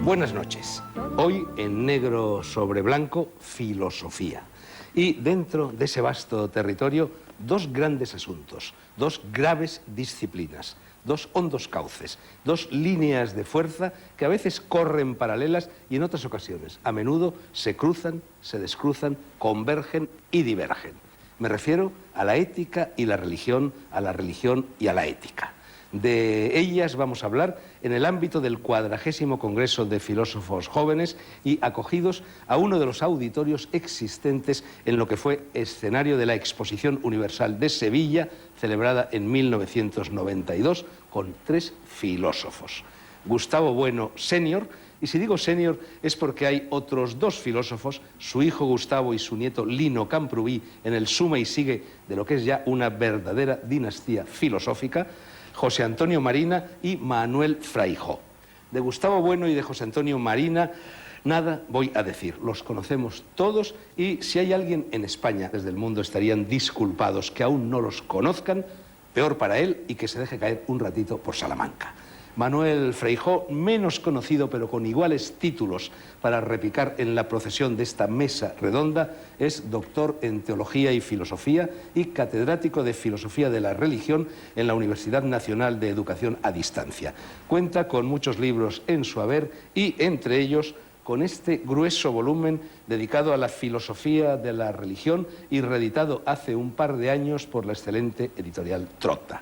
Buenas noches. Hoy en negro sobre blanco, filosofía. Y dentro de ese vasto territorio, dos grandes asuntos, dos graves disciplinas, dos hondos cauces, dos líneas de fuerza que a veces corren paralelas y en otras ocasiones, a menudo, se cruzan, se descruzan, convergen y divergen. Me refiero a la ética y la religión, a la religión y a la ética. De ellas vamos a hablar en el ámbito del 40º Congreso de Filósofos Jóvenes y acogidos a uno de los auditorios existentes en lo que fue escenario de la Exposición Universal de Sevilla, celebrada en 1992, con 3 filósofos. Gustavo Bueno, senior, y si digo senior es porque hay otros 2 filósofos, su hijo Gustavo y su nieto Lino Camprubí, en el suma y sigue de lo que es ya una verdadera dinastía filosófica, José Antonio Marina y Manuel Fraijó. De Gustavo Bueno y de José Antonio Marina nada voy a decir, los conocemos todos y si hay alguien en España, desde el mundo estarían disculpados que aún no los conozcan, peor para él y que se deje caer un ratito por Salamanca. Manuel Fraijó, menos conocido pero con iguales títulos para repicar en la procesión de esta mesa redonda, es doctor en Teología y Filosofía y catedrático de Filosofía de la Religión en la Universidad Nacional de Educación a Distancia. Cuenta con muchos libros en su haber y, entre ellos, con este grueso volumen dedicado a la filosofía de la religión y reeditado hace un par de años por la excelente editorial Trotta.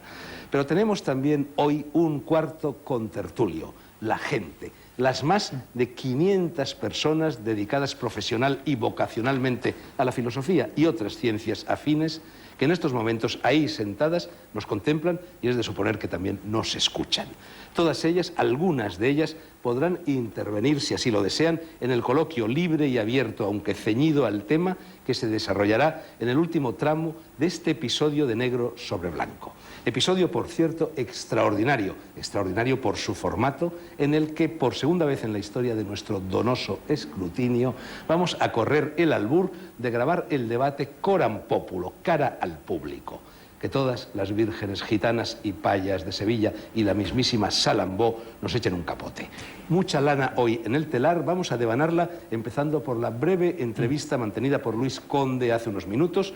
Pero tenemos también hoy un cuarto contertulio, la gente, las más de 500 personas dedicadas profesional y vocacionalmente a la filosofía y otras ciencias afines que en estos momentos ahí sentadas nos contemplan y es de suponer que también nos escuchan. Todas ellas, algunas de ellas, podrán intervenir, si así lo desean, en el coloquio libre y abierto, aunque ceñido al tema, que se desarrollará en el último tramo de este episodio de Negro sobre Blanco. Episodio, por cierto, extraordinario, extraordinario por su formato, en el que, por segunda vez en la historia de nuestro donoso escrutinio, vamos a correr el albur de grabar el debate coram populo, cara al público. Que todas las vírgenes gitanas y payas de Sevilla y la mismísima Salambó nos echen un capote. Mucha lana hoy en el telar, vamos a devanarla empezando por la breve entrevista mantenida por Luis Conde hace unos minutos.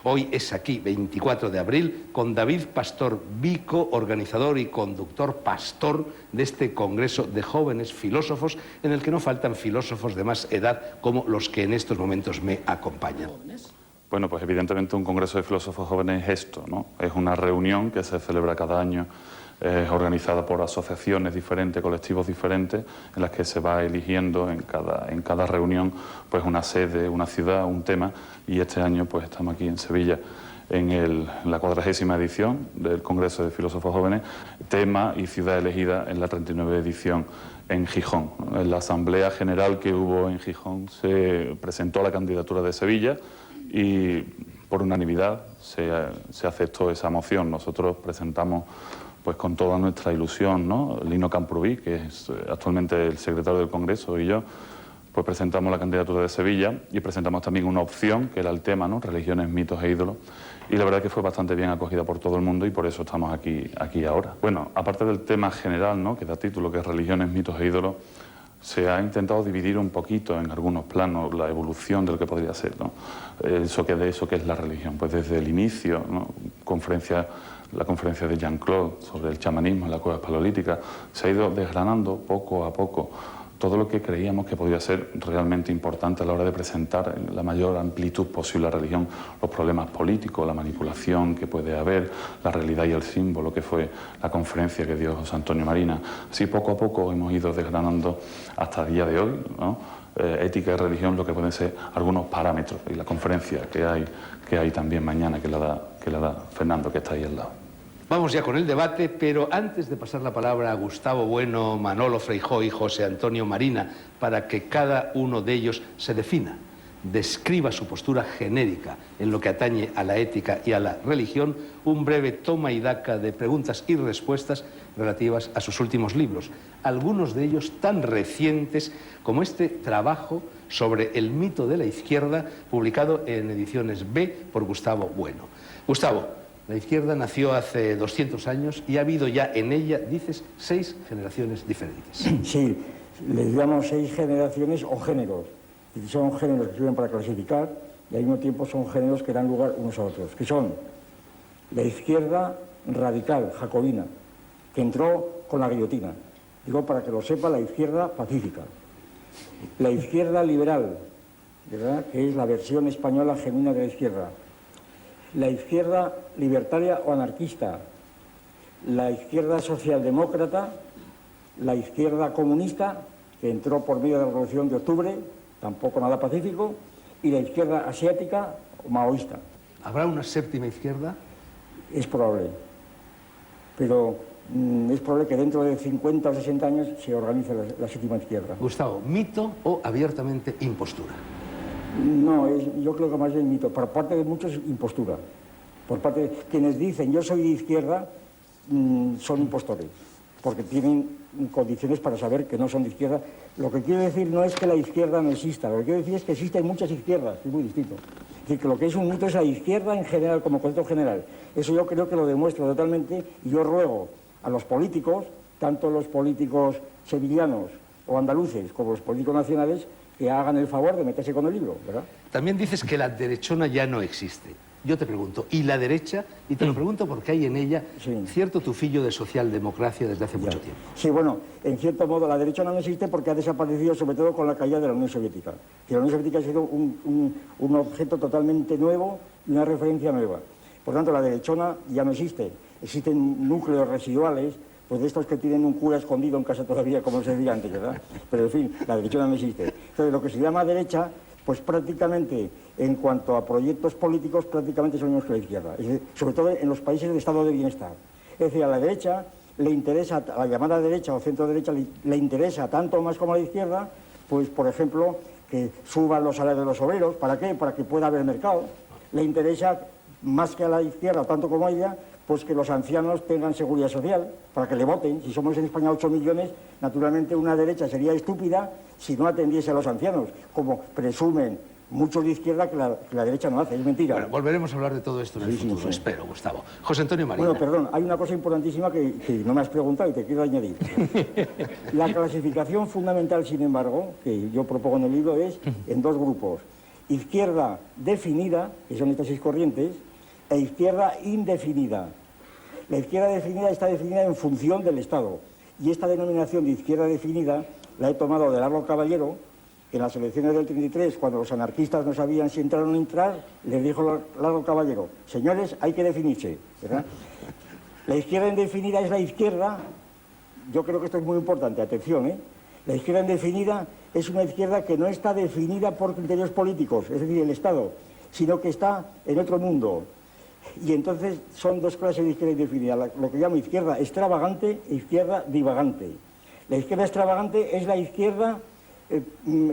Hoy es aquí, 24 de abril, con David Pastor Vico, organizador y conductor pastor de este Congreso de Jóvenes Filósofos, en el que no faltan filósofos de más edad como los que en estos momentos me acompañan. Bueno, pues evidentemente un Congreso de Filósofos Jóvenes es esto, ¿no? Es una reunión que se celebra cada año, organizada por asociaciones diferentes, colectivos diferentes, en las que se va eligiendo en cada reunión pues una sede, una ciudad, un tema, y este año pues estamos aquí en Sevilla en la 40ª edición del Congreso de Filósofos Jóvenes, tema y ciudad elegida en la 39ª edición en Gijón. En la Asamblea General que hubo en Gijón se presentó la candidatura de Sevilla y por unanimidad se aceptó esa moción. Nosotros presentamos pues con toda nuestra ilusión, ¿no? Lino Camprubí, que es actualmente el secretario del Congreso, y yo, pues presentamos la candidatura de Sevilla y presentamos también una opción, que era el tema, ¿no? Religiones, mitos e ídolos, y la verdad es que fue bastante bien acogida por todo el mundo y por eso estamos aquí ahora. Bueno, aparte del tema general, ¿no? Que da título, que es religiones, mitos e ídolos, se ha intentado dividir un poquito en algunos planos la evolución de lo que podría ser, ¿no? Eso que es la religión. Pues desde el inicio, ¿no? La conferencia de Jean-Claude sobre el chamanismo en la cueva paleolítica, se ha ido desgranando poco a poco todo lo que creíamos que podía ser realmente importante a la hora de presentar en la mayor amplitud posible la religión, los problemas políticos, la manipulación que puede haber, la realidad y el símbolo, que fue la conferencia que dio José Antonio Marina. Así poco a poco hemos ido desgranando hasta el día de hoy, ¿no? Ética y religión, lo que pueden ser algunos parámetros, y la conferencia que hay también mañana, que la da Fernando, que está ahí al lado. Vamos ya con el debate, pero antes de pasar la palabra a Gustavo Bueno, Manolo Fraijó y José Antonio Marina, para que cada uno de ellos se defina, describa su postura genérica en lo que atañe a la ética y a la religión, un breve toma y daca de preguntas y respuestas relativas a sus últimos libros, algunos de ellos tan recientes como este trabajo sobre el mito de la izquierda, publicado en ediciones B por Gustavo Bueno. Gustavo, la izquierda nació hace 200 años y ha habido ya en ella, dices, 6 generaciones diferentes. Sí, Les llamo 6 generaciones o géneros. Y son géneros que sirven para clasificar y al mismo tiempo son géneros que dan lugar unos a otros, que son la izquierda radical, jacobina, que entró con la guillotina. Digo, para que lo sepa, la izquierda pacífica. La izquierda liberal, ¿verdad?, que es la versión española genuina de la izquierda. La izquierda libertaria o anarquista. La izquierda socialdemócrata. La izquierda comunista, que entró por medio de la Revolución de Octubre, tampoco nada pacífico, y la izquierda asiática o maoísta. ¿Habrá una séptima izquierda? Es probable, pero es probable que dentro de 50 o 60 años se organice la séptima izquierda. Gustavo, ¿mito o abiertamente impostura? No, yo creo que más bien mito. Por parte de muchos, impostura. Por parte de quienes dicen yo soy de izquierda, son impostores, porque tienen condiciones para saber que no son de izquierda. Lo que quiero decir no es que la izquierda no exista, lo que quiero decir es que existen muchas izquierdas, es muy distinto. Es decir, que lo que es un mito es la izquierda en general, como concepto general. Eso yo creo que lo demuestro totalmente, y yo ruego a los políticos, tanto los políticos sevillanos o andaluces como los políticos nacionales, que hagan el favor de meterse con el libro, ¿verdad? También dices que la derechona ya no existe. Yo te pregunto, ¿y la derecha? Y te lo pregunto porque hay en ella cierto tufillo de socialdemocracia desde hace mucho tiempo. Sí, bueno, en cierto modo la derecha no existe porque ha desaparecido sobre todo con la caída de la Unión Soviética. Que la Unión Soviética ha sido un objeto totalmente nuevo y una referencia nueva. Por tanto, la derechona ya no existe. Existen núcleos residuales, pues de estos que tienen un cura escondido en casa todavía, como se decía antes, ¿verdad? Pero en fin, la derechona no existe. Entonces, lo que se llama derecha, pues prácticamente, en cuanto a proyectos políticos, prácticamente son los que la izquierda, es decir, sobre todo en los países del estado de bienestar. Es decir, a la derecha le interesa, a la llamada derecha o centro derecha le interesa tanto más como a la izquierda, pues por ejemplo, que suban los salarios de los obreros. ¿Para qué? Para que pueda haber mercado. Le interesa más que a la izquierda, tanto como a ella, pues que los ancianos tengan seguridad social, para que le voten. Si somos en España 8 millones, naturalmente una derecha sería estúpida si no atendiese a los ancianos, como presumen muchos de izquierda que la derecha no hace, es mentira. Bueno, volveremos a hablar de todo esto en el futuro, espero, Gustavo. José Antonio Marina. Bueno, perdón, hay una cosa importantísima que no me has preguntado y te quiero añadir. La clasificación fundamental, sin embargo, que yo propongo en el libro es en 2 grupos. Izquierda definida, que son estas 6 corrientes, e izquierda indefinida. La izquierda definida está definida en función del Estado. Y esta denominación de izquierda definida la he tomado de Largo Caballero, que en las elecciones del 33, cuando los anarquistas no sabían si entrar o no entrar, les dijo Largo Caballero: señores, hay que definirse, ¿verdad? La izquierda indefinida es la izquierda, yo creo que esto es muy importante, atención, la izquierda indefinida es una izquierda que no está definida por criterios políticos, es decir, el Estado, sino que está en otro mundo. Y entonces son 2 clases de izquierda indefinida, lo que llamo izquierda extravagante e izquierda divagante. La izquierda extravagante es la izquierda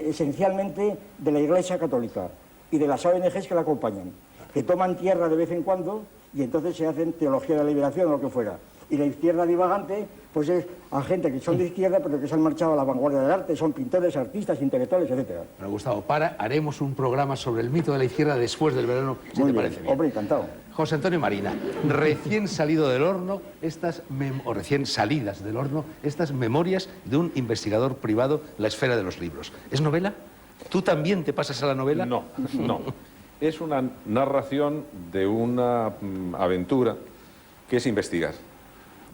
esencialmente de la Iglesia Católica y de las ONGs que la acompañan, que toman tierra de vez en cuando y entonces se hacen teología de la liberación o lo que fuera. Y la izquierda divagante, pues es a gente que son de izquierda pero que se han marchado a la vanguardia del arte, son pintores, artistas, intelectuales, etc. Bueno, Gustavo, haremos un programa sobre el mito de la izquierda después del verano, si te parece bien. Hombre, encantado. José Antonio Marina, recién salido del horno, o recién salidas del horno, estas memorias de un investigador privado, La esfera de los libros. ¿Es novela? ¿Tú también te pasas a la novela? No, no. Es una narración de una aventura que es investigar.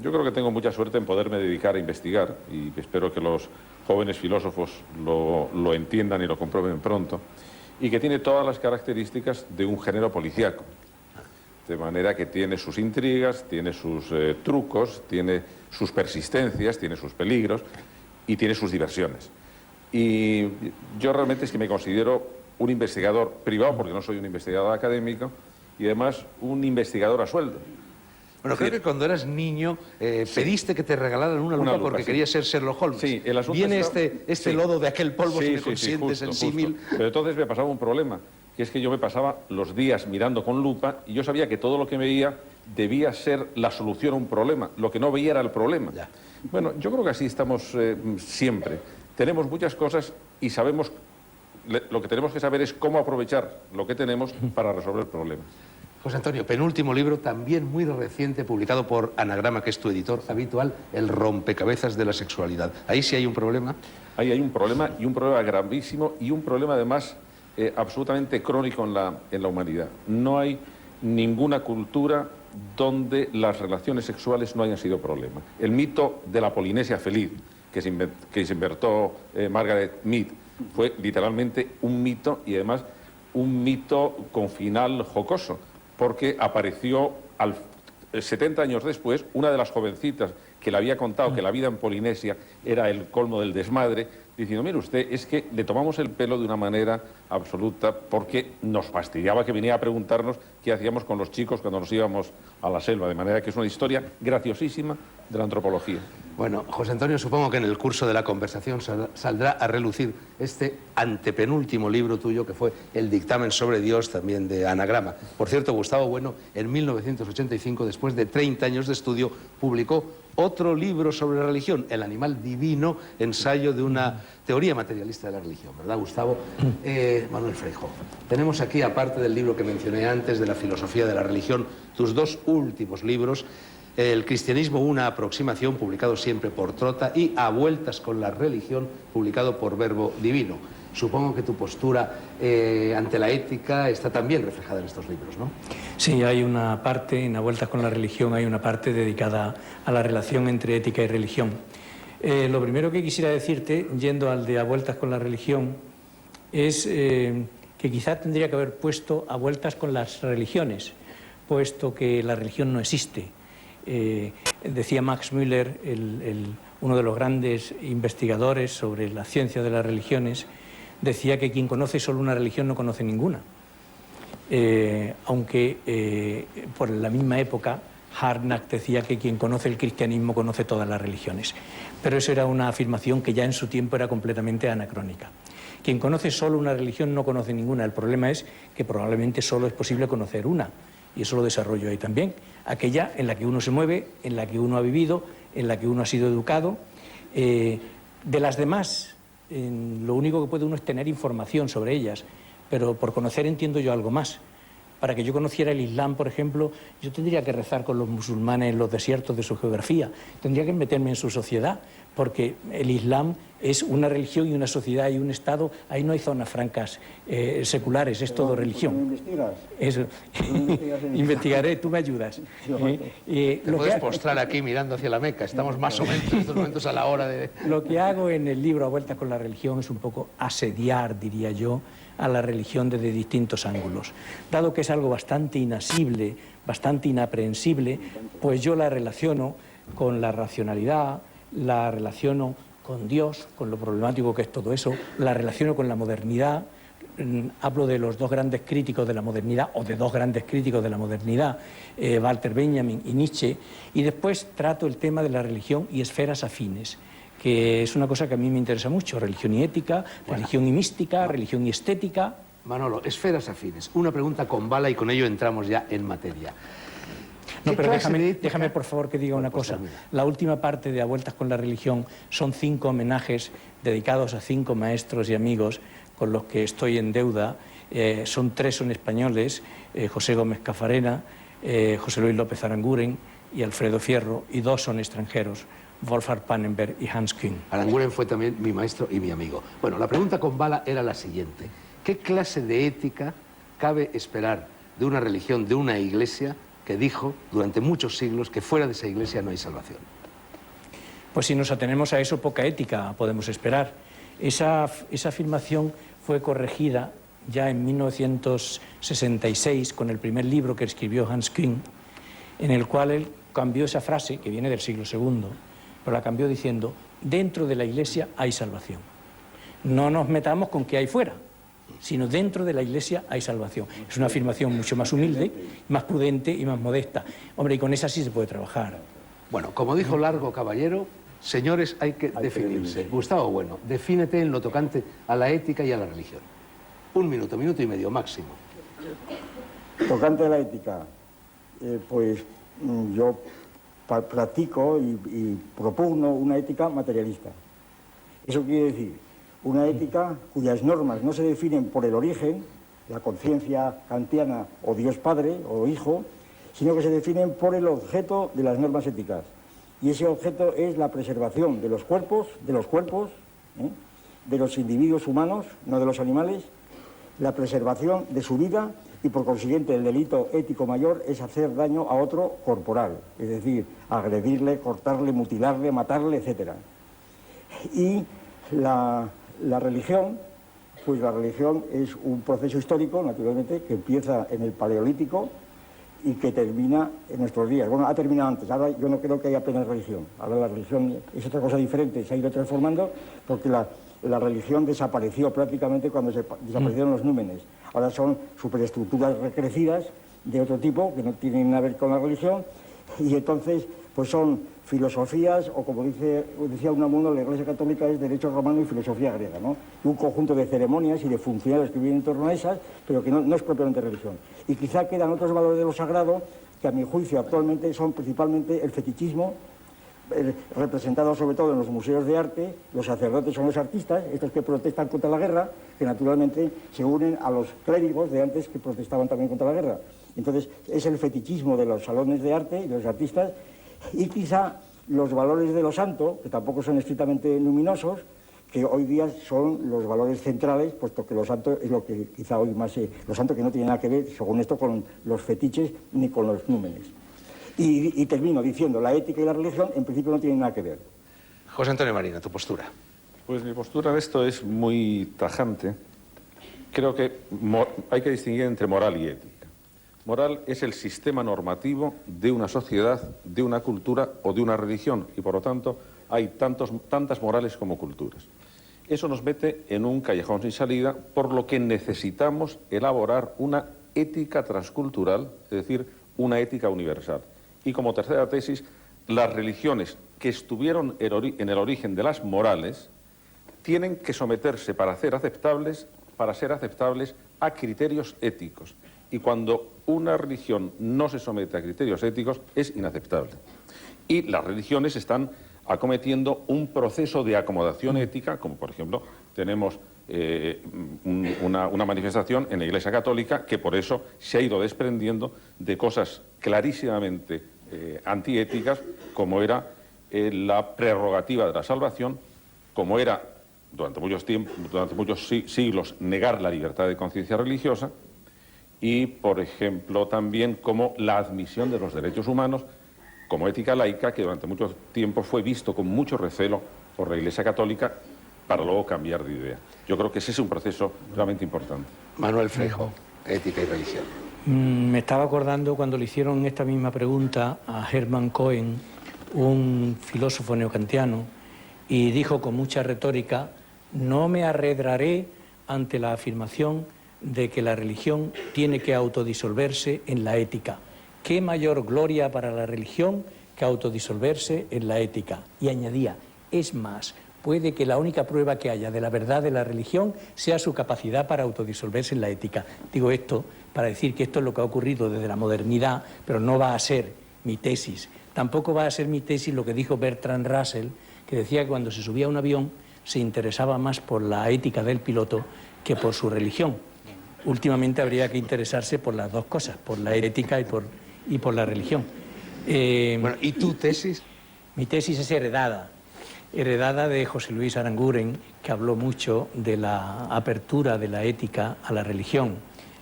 Yo creo que tengo mucha suerte en poderme dedicar a investigar y espero que los jóvenes filósofos lo entiendan y lo comprueben pronto, y que tiene todas las características de un género policíaco. De manera que tiene sus intrigas, tiene sus trucos, tiene sus persistencias, tiene sus peligros y tiene sus diversiones. Y yo realmente es que me considero un investigador privado, porque no soy un investigador académico, y además un investigador a sueldo. Bueno, creo que cuando eras niño pediste que te regalaran una lupa porque querías ser Sherlock Holmes. Sí, el asunto viene está... este lodo de aquel polvo, si me consientes, el símil. Pero entonces me pasaba un problema, que es que yo me pasaba los días mirando con lupa y yo sabía que todo lo que veía debía ser la solución a un problema. Lo que no veía era el problema. Ya. Bueno, yo creo que así estamos siempre. Tenemos muchas cosas y sabemos... Lo que tenemos que saber es cómo aprovechar lo que tenemos para resolver problemas. José Antonio, penúltimo libro, también muy reciente, publicado por Anagrama, que es tu editor habitual, El rompecabezas de la sexualidad. Ahí sí hay un problema. Ahí hay un problema, y un problema gravísimo, y un problema además absolutamente crónico en la humanidad. No hay ninguna cultura donde las relaciones sexuales no hayan sido problema. El mito de la Polinesia feliz, que se inventó Margaret Mead, fue literalmente un mito, y además un mito con final jocoso, porque apareció 70 años después una de las jovencitas que le había contado que la vida en Polinesia era el colmo del desmadre, diciendo, mire usted, es que le tomamos el pelo de una manera absoluta porque nos fastidiaba que venía a preguntarnos qué hacíamos con los chicos cuando nos íbamos a la selva, de manera que es una historia graciosísima de la antropología. Bueno, José Antonio, supongo que en el curso de la conversación saldrá a relucir este antepenúltimo libro tuyo, que fue El dictamen sobre Dios, también de Anagrama. Por cierto, Gustavo Bueno, en 1985, después de 30 años de estudio, publicó otro libro sobre religión, El animal divino, ensayo de una teoría materialista de la religión, ¿verdad, Gustavo? Manuel Freijóo, tenemos aquí, aparte del libro que mencioné antes, de la filosofía de la religión, tus dos últimos libros, El cristianismo, una aproximación, publicado siempre por Trota, y A vueltas con la religión, publicado por Verbo Divino. Supongo que tu postura ante la ética está también reflejada en estos libros, ¿no? Sí, hay una parte, en A vueltas con la religión, hay una parte dedicada a la relación entre ética y religión. Lo primero que quisiera decirte, yendo al de A vueltas con la religión, es que quizá tendría que haber puesto A vueltas con las religiones, puesto que la religión no existe. Decía Max Müller, uno de los grandes investigadores sobre la ciencia de las religiones, decía que quien conoce solo una religión no conoce ninguna. Aunque por la misma época Harnack decía que quien conoce el cristianismo conoce todas las religiones. Pero eso era una afirmación que ya en su tiempo era completamente anacrónica. Quien conoce solo una religión no conoce ninguna. El problema es que probablemente solo es posible conocer una. Y eso lo desarrollo ahí también. Aquella en la que uno se mueve, en la que uno ha vivido, en la que uno ha sido educado. De las demás, lo único que puede uno es tener información sobre ellas, pero por conocer entiendo yo algo más. Para que yo conociera el Islam, por ejemplo, yo tendría que rezar con los musulmanes en los desiertos de su geografía, tendría que meterme en su sociedad, porque el Islam es una religión y una sociedad y un Estado, ahí no hay zonas francas seculares, es todo religión. ¿Tú investigas? Eso. Investigaré, tú me ayudas. Te puedes postrar aquí mirando hacia la Meca, estamos más o menos en estos momentos a la hora de... Lo que hago en el libro A vueltas con la religión es un poco asediar, diría yo, a la religión desde distintos ángulos. Dado que es algo bastante inasible, bastante inaprehensible, pues yo la relaciono con la racionalidad, la relaciono con Dios, con lo problemático que es todo eso, la relaciono con la modernidad. Hablo de los dos grandes críticos de la modernidad, o de dos grandes críticos de la modernidad, Walter Benjamin y Nietzsche, y después trato el tema de la religión y esferas afines, que es una cosa que a mí me interesa mucho, religión y ética, religión y mística, religión y estética. Manolo, esferas afines. Una pregunta con bala y con ello entramos ya en materia. No, pero déjame por favor que diga una cosa. La última parte de A vueltas con la religión son 5 homenajes dedicados a 5 maestros y amigos con los que estoy en deuda. Son 3 son españoles, José Gómez Cafarena, José Luis López Aranguren y Alfredo Fierro, y 2 son extranjeros, Wolfgang Pannenberg y Hans Küng. Aranguren fue también mi maestro y mi amigo. Bueno, la pregunta con bala era la siguiente. ¿Qué clase de ética cabe esperar de una religión, de una iglesia que dijo durante muchos siglos que fuera de esa iglesia no hay salvación? Pues si nos atenemos a eso, poca ética podemos esperar. Esa afirmación fue corregida ya en 1966 con el primer libro que escribió Hans Küng, en el cual él cambió esa frase, que viene del siglo II, pero la cambió diciendo: dentro de la iglesia hay salvación. No nos metamos con qué hay fuera, sino dentro de la iglesia hay salvación. Es una afirmación mucho más humilde, más prudente y más modesta. Hombre, y con esa sí se puede trabajar. Bueno, como dijo Largo Caballero, señores, hay que definirse. Gustavo Bueno, defínete en lo tocante a la ética y a la religión. 1 minuto, minuto y medio máximo. Tocante a la ética, pues yo practico y propugno una ética materialista. Eso quiere decir una ética cuyas normas no se definen por el origen, la conciencia kantiana o Dios Padre o Hijo, sino que se definen por el objeto de las normas éticas. Y ese objeto es la preservación de los cuerpos, de los individuos humanos, no de los animales, la preservación de su vida y, por consiguiente, el delito ético mayor es hacer daño a otro corporal, es decir, agredirle, cortarle, mutilarle, matarle, etc. Y la religión, pues la religión es un proceso histórico, naturalmente, que empieza en el Paleolítico y que termina en nuestros días. Bueno, ha terminado antes, ahora yo no creo que haya apenas religión. Ahora la religión es otra cosa diferente, se ha ido transformando porque la religión desapareció prácticamente cuando desaparecieron los númenes. Ahora son superestructuras recrecidas de otro tipo que no tienen nada que ver con la religión y entonces pues son filosofías o, como decía Unamuno, la Iglesia Católica es derecho romano y filosofía griega, ¿no? Un conjunto de ceremonias y de funcionarios que viven en torno a esas, pero que no es propiamente religión. Y quizá quedan otros valores de lo sagrado que, a mi juicio, actualmente son principalmente el fetichismo, representados sobre todo en los museos de arte. Los sacerdotes son los artistas, estos que protestan contra la guerra, que naturalmente se unen a los clérigos de antes que protestaban también contra la guerra. Entonces es el fetichismo de los salones de arte y de los artistas, y quizá los valores de lo santo, que tampoco son estrictamente luminosos, que hoy día son los valores centrales, puesto que lo santo es lo que quizá hoy más lo santo, que no tiene nada que ver, según esto, con los fetiches ni con los númenes. Y termino diciendo, la ética y la religión en principio no tienen nada que ver. José Antonio Marina, tu postura. Pues mi postura en esto es muy tajante. Creo que hay que distinguir entre moral y ética. Moral es el sistema normativo de una sociedad, de una cultura o de una religión, y por lo tanto hay tantas morales como culturas. Eso nos mete en un callejón sin salida, por lo que necesitamos elaborar una ética transcultural, es decir, una ética universal. Y como tercera tesis, las religiones que estuvieron en el origen de las morales tienen que someterse para ser aceptables a criterios éticos. Y cuando una religión no se somete a criterios éticos, es inaceptable. Y las religiones están acometiendo un proceso de acomodación ética, como por ejemplo tenemos una manifestación en la Iglesia Católica que por eso se ha ido desprendiendo de cosas clarísimamente antiéticas, como era la prerrogativa de la salvación, como era durante muchos siglos negar la libertad de conciencia religiosa, y, por ejemplo, también como la admisión de los derechos humanos como ética laica, que durante mucho tiempo fue visto con mucho recelo por la Iglesia Católica, para luego cambiar de idea. Yo creo que ese es un proceso realmente importante. Manuel Freijóo, ética y religión. Me estaba acordando cuando le hicieron esta misma pregunta a Hermann Cohen, un filósofo neocantiano, y dijo con mucha retórica: no me arredraré ante la afirmación de que la religión tiene que autodisolverse en la ética. ¿Qué mayor gloria para la religión que autodisolverse en la ética? Y añadía, es más, puede que la única prueba que haya de la verdad de la religión sea su capacidad para autodisolverse en la ética. Digo esto para decir que esto es lo que ha ocurrido desde la modernidad, pero no va a ser mi tesis. Tampoco va a ser mi tesis lo que dijo Bertrand Russell, que decía que cuando se subía a un avión se interesaba más por la ética del piloto que por su religión. Últimamente habría que interesarse por las dos cosas, por la ética y por la religión. Bueno, ¿y tu tesis? Mi tesis es heredada de José Luis Aranguren, que habló mucho de la apertura de la ética a la religión.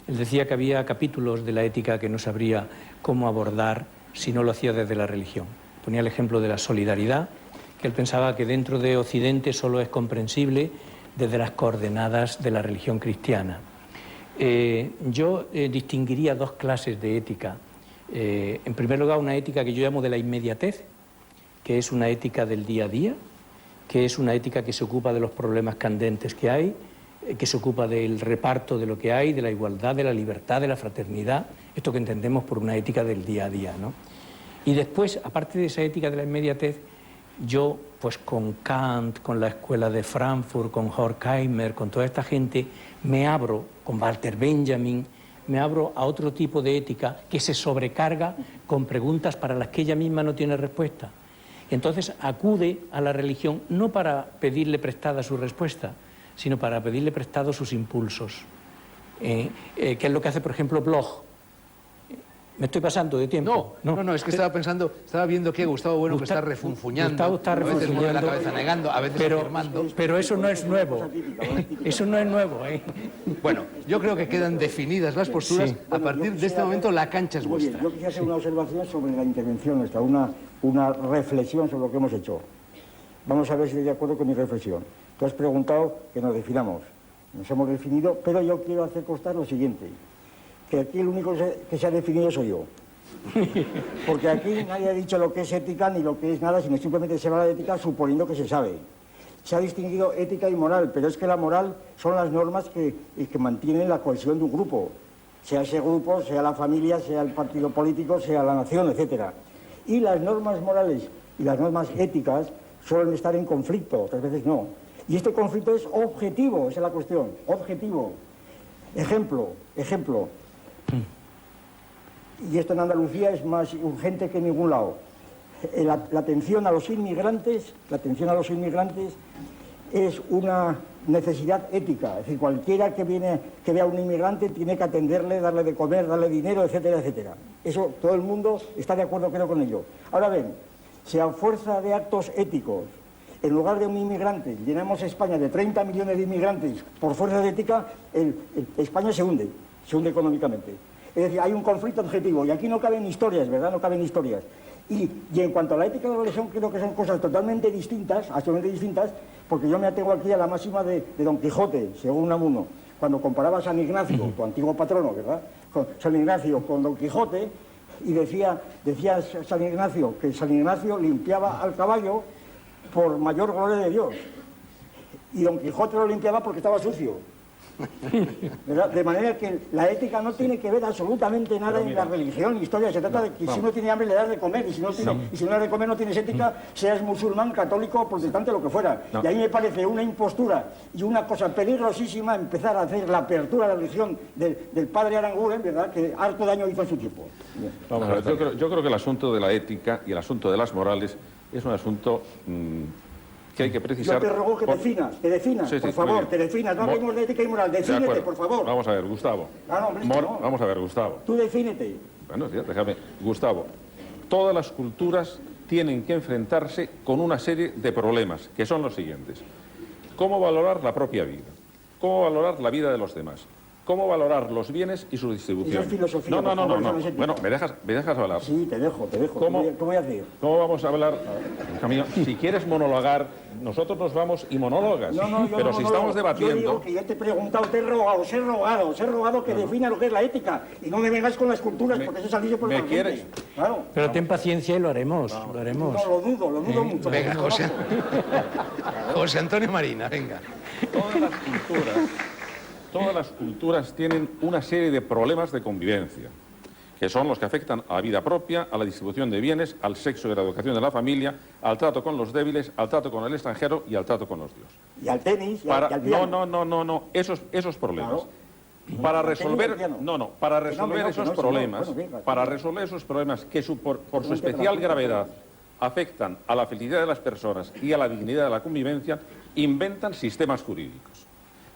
Él decía que había capítulos de la ética que no sabría cómo abordar si no lo hacía desde la religión. Ponía el ejemplo de la solidaridad, que él pensaba que dentro de Occidente solo es comprensible desde las coordenadas de la religión cristiana. Yo distinguiría dos clases de ética. En primer lugar, una ética que yo llamo de la inmediatez, que es una ética del día a día, que es una ética que se ocupa de los problemas candentes que hay, que se ocupa del reparto de lo que hay, de la igualdad, de la libertad, de la fraternidad, esto que entendemos por una ética del día a día, ¿no? Y después, aparte de esa ética de la inmediatez, yo, pues con Kant, con la escuela de Frankfurt, con Horkheimer, con toda esta gente, me abro, con Walter Benjamin, me abro a otro tipo de ética que se sobrecarga con preguntas para las que ella misma no tiene respuesta. Entonces acude a la religión no para pedirle prestada su respuesta, sino para pedirle prestado sus impulsos. ¿Qué es lo que hace, por ejemplo, Bloch? ¿Me estoy pasando de tiempo? No, es que estaba viendo que Gustavo Bueno que está refunfuñando. Gustavo está a veces mueve la refunfuñando, cabeza negando, a veces afirmando. pero eso no es nuevo. Eso no es nuevo, ¿eh? Bueno, yo creo que quedan definidas las posturas. Sí. A partir de este momento la cancha es Muy bien, vuestra. yo quisiera hacer una observación sobre la intervención nuestra, una reflexión sobre lo que hemos hecho. Vamos a ver si estoy de acuerdo con mi reflexión. Tú has preguntado que nos definamos. Nos hemos definido, pero yo quiero hacer constar lo siguiente, que aquí el único que se ha definido soy yo. Porque aquí nadie ha dicho lo que es ética ni lo que es nada, sino simplemente se habla de ética suponiendo que se sabe. Se ha distinguido ética y moral, pero es que la moral son las normas que mantienen la cohesión de un grupo, sea ese grupo, sea la familia, sea el partido político, sea la nación, etc. Y las normas morales y las normas éticas suelen estar en conflicto, otras veces no. Y este conflicto es objetivo, esa es la cuestión, objetivo. Ejemplo. Y esto en Andalucía es más urgente que en ningún lado. La atención a los inmigrantes, es una necesidad ética. Es decir, cualquiera que vea a un inmigrante tiene que atenderle, darle de comer, darle dinero, etcétera, etcétera. Eso todo el mundo está de acuerdo, creo, con ello. Ahora bien, si a fuerza de actos éticos, en lugar de un inmigrante, llenamos España de 30 millones de inmigrantes por fuerza de ética, España se hunde económicamente. Es decir, hay un conflicto objetivo y aquí no caben historias, ¿verdad? No caben historias. Y en cuanto a la ética y la religión, creo que son cosas totalmente distintas, absolutamente distintas, porque yo me atengo aquí a la máxima de Don Quijote, según Unamuno, cuando comparaba a San Ignacio, tu antiguo patrono, ¿verdad? Con San Ignacio con Don Quijote, y decía San Ignacio que San Ignacio limpiaba al caballo por mayor gloria de Dios, y Don Quijote lo limpiaba porque estaba sucio. ¿Verdad? De manera que la ética no tiene que ver absolutamente nada en la religión, historia. Se trata de que si uno tiene hambre le das de comer, y si no le das de comer no tienes ética, seas musulmán, católico, protestante, lo que fuera. Y a mí me parece una impostura y una cosa peligrosísima empezar a hacer la apertura de la religión del padre Aranguren, ¿verdad?, que harto daño hizo en su tiempo. Vamos a ver, yo creo que el asunto de la ética y el asunto de las morales es un asunto que hay que precisar. Yo te ruego que definas, sí, por favor, que definas. No hablemos de ética y moral, defínete, por favor. Vamos a ver, Gustavo. No. Vamos a ver, Gustavo. Tú defínete. Bueno, déjame. Gustavo, todas las culturas tienen que enfrentarse con una serie de problemas, que son los siguientes. ¿Cómo valorar la propia vida? ¿Cómo valorar la vida de los demás? ¿Cómo valorar los bienes y su distribución? Eso es filosofía. No. Bueno, ¿me dejas hablar? Sí, te dejo. ¿Cómo voy a hacer? ¿Cómo vamos a hablar? Camilo, si quieres monologar, nosotros nos vamos y monólogas. Pero si estamos debatiendo... Yo digo que yo te he preguntado, os he rogado que defina lo que es la ética. Y no me vengas con las culturas, porque eso es alillo por la gente. Claro. Pero ten paciencia y lo haremos. No, lo dudo mucho. Venga, José Antonio Marina, venga. Todas las culturas tienen una serie de problemas de convivencia, que son los que afectan a la vida propia, a la distribución de bienes, al sexo y la educación de la familia, al trato con los débiles, al trato con el extranjero y al trato con los dioses. Y al tenis, y al piano. No, esos problemas. Claro. Para resolver esos problemas que por su especial gravedad afectan a la felicidad de las personas y a la dignidad de la convivencia, inventan sistemas jurídicos.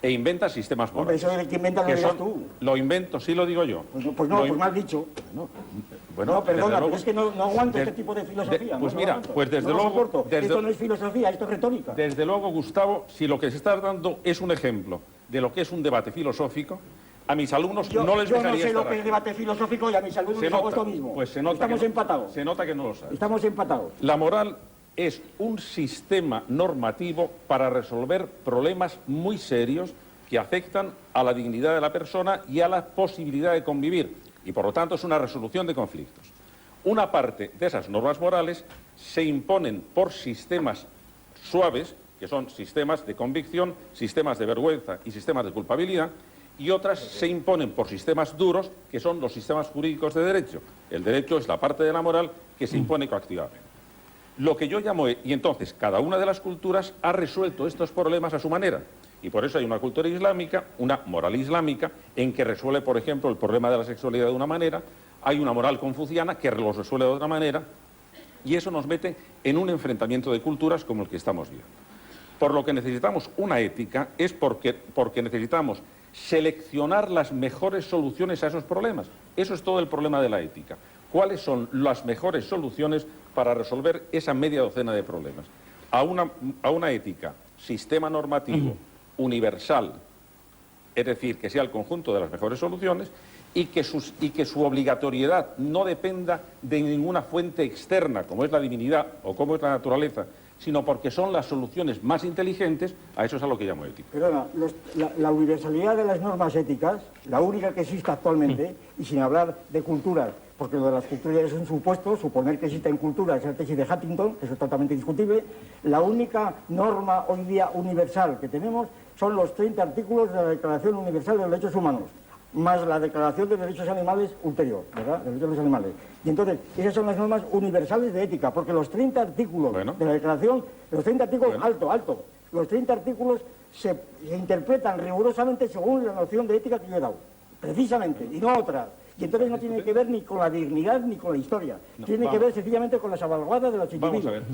E inventa sistemas morales. Hombre, eso que inventa lo digas tú. Lo invento, sí lo digo yo. Pues me has dicho. No, perdona, pero es que no aguanto este tipo de filosofía. Pues mira, pues desde luego... Esto no es filosofía, esto es retórica. Desde luego, Gustavo, si lo que se está dando es un ejemplo de lo que es un debate filosófico, a mis alumnos no les dejaría estar. Yo no sé lo que es debate filosófico y a mis alumnos les hago esto mismo. Pues se nota. Estamos empatados. Se nota que no lo sabes. Estamos empatados. La moral es un sistema normativo para resolver problemas muy serios que afectan a la dignidad de la persona y a la posibilidad de convivir. Y por lo tanto es una resolución de conflictos. Una parte de esas normas morales se imponen por sistemas suaves, que son sistemas de convicción, sistemas de vergüenza y sistemas de culpabilidad, y otras se imponen por sistemas duros, que son los sistemas jurídicos de derecho. El derecho es la parte de la moral que se impone coactivamente. Lo que yo llamo, y entonces cada una de las culturas ha resuelto estos problemas a su manera, y por eso hay una cultura islámica, una moral islámica, en que resuelve, por ejemplo, el problema de la sexualidad de una manera, hay una moral confuciana que lo resuelve de otra manera, y eso nos mete en un enfrentamiento de culturas como el que estamos viendo. Por lo que necesitamos una ética es porque necesitamos seleccionar las mejores soluciones a esos problemas. Eso es todo el problema de la ética. ¿Cuáles son las mejores soluciones para resolver esa media docena de problemas? A una ética, sistema normativo, universal, es decir, que sea el conjunto de las mejores soluciones y que su obligatoriedad no dependa de ninguna fuente externa, como es la divinidad o como es la naturaleza, sino porque son las soluciones más inteligentes. A eso es a lo que llamo ética. Perdona, la universalidad de las normas éticas, la única que existe actualmente, y sin hablar de culturas, porque lo de las culturas es un supuesto, suponer que existen culturas es la tesis de Huntington, eso es totalmente discutible. La única norma hoy día universal que tenemos son los 30 artículos de la Declaración Universal de los Derechos Humanos, más la Declaración de Derechos Animales ulterior, ¿verdad? De derechos de los animales. Y entonces, esas son las normas universales de ética, porque los 30 artículos de la Declaración, los 30 artículos, alto, los 30 artículos se interpretan rigurosamente según la noción de ética que yo he dado, precisamente, y no otra. Y entonces no tiene que ver ni con la dignidad ni con la historia. Tiene que ver sencillamente con la salvaguarda de los individuos. Vamos a ver,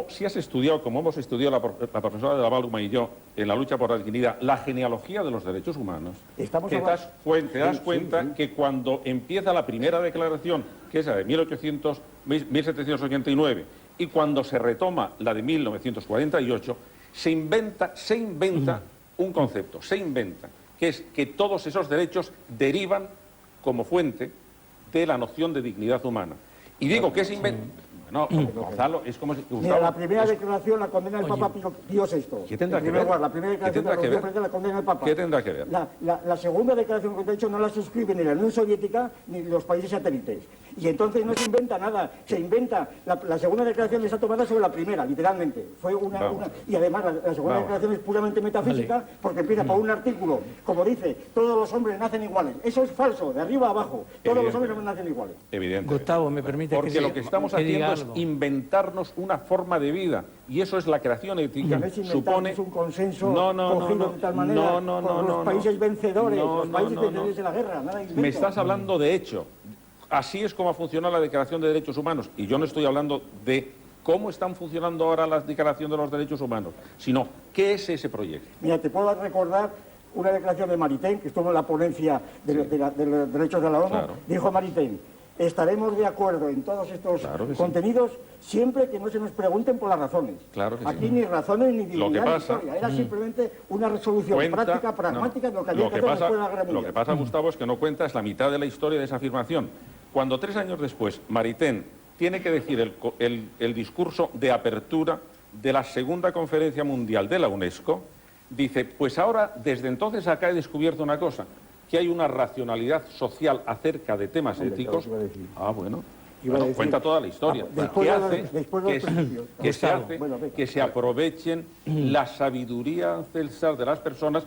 si has estudiado, como hemos estudiado la profesora de la Baluma y yo, en la lucha por la dignidad, la genealogía de los derechos humanos, te das cuenta que cuando empieza la primera declaración, que es la de 1789, y cuando se retoma la de 1948, se inventa un concepto, que es que todos esos derechos derivan como fuente de la noción de dignidad humana. Y digo que es No, Gonzalo, es como si... Gustavo, mira, la primera declaración la condena el Papa Pío VI. ¿Qué tendrá que ver? La primera declaración de la Revolución Francesa la condena el Papa. ¿Qué tendrá que ver? La segunda declaración que te he dicho no la suscribe ni la Unión Soviética ni los países satélites. Y entonces no se inventa nada. Se inventa... La segunda declaración está tomada sobre la primera, literalmente. Fue y además la segunda declaración es puramente metafísica porque empieza por un artículo, como dice, todos los hombres nacen iguales. Eso es falso, de arriba a abajo. Todos los hombres no nacen iguales. Evidente. Gustavo, ¿me permite porque que lo que estamos haciendo es inventarnos una forma de vida y eso es la creación ética. No es supone un consenso cogido de tal manera por los países vencedores, los países vencedores de la guerra. Nada invento. Me estás hablando de hecho. Así es como funciona la Declaración de Derechos Humanos y yo no estoy hablando de cómo están funcionando ahora la Declaración de los Derechos Humanos, sino qué es ese proyecto. Mira, te puedo recordar una declaración de Maritain, que estuvo en la ponencia de los derechos de la ONU. Claro. Dijo Maritain: estaremos de acuerdo en todos estos contenidos siempre que no se nos pregunten por las razones. Claro que aquí ni razones ni dignidad ni historia. Era simplemente una resolución práctica, pragmática de lo que había que hacer después de la Guerra Mundial. Lo que pasa, Gustavo, es que no cuentas la mitad de la historia de esa afirmación. Cuando 3 años después Maritain tiene que decir el discurso de apertura de la segunda conferencia mundial de la UNESCO, dice, pues ahora, desde entonces acá he descubierto una cosa, que hay una racionalidad social acerca de temas éticos. Cuenta toda la historia. Que se aprovechen la sabiduría ancestral de las personas,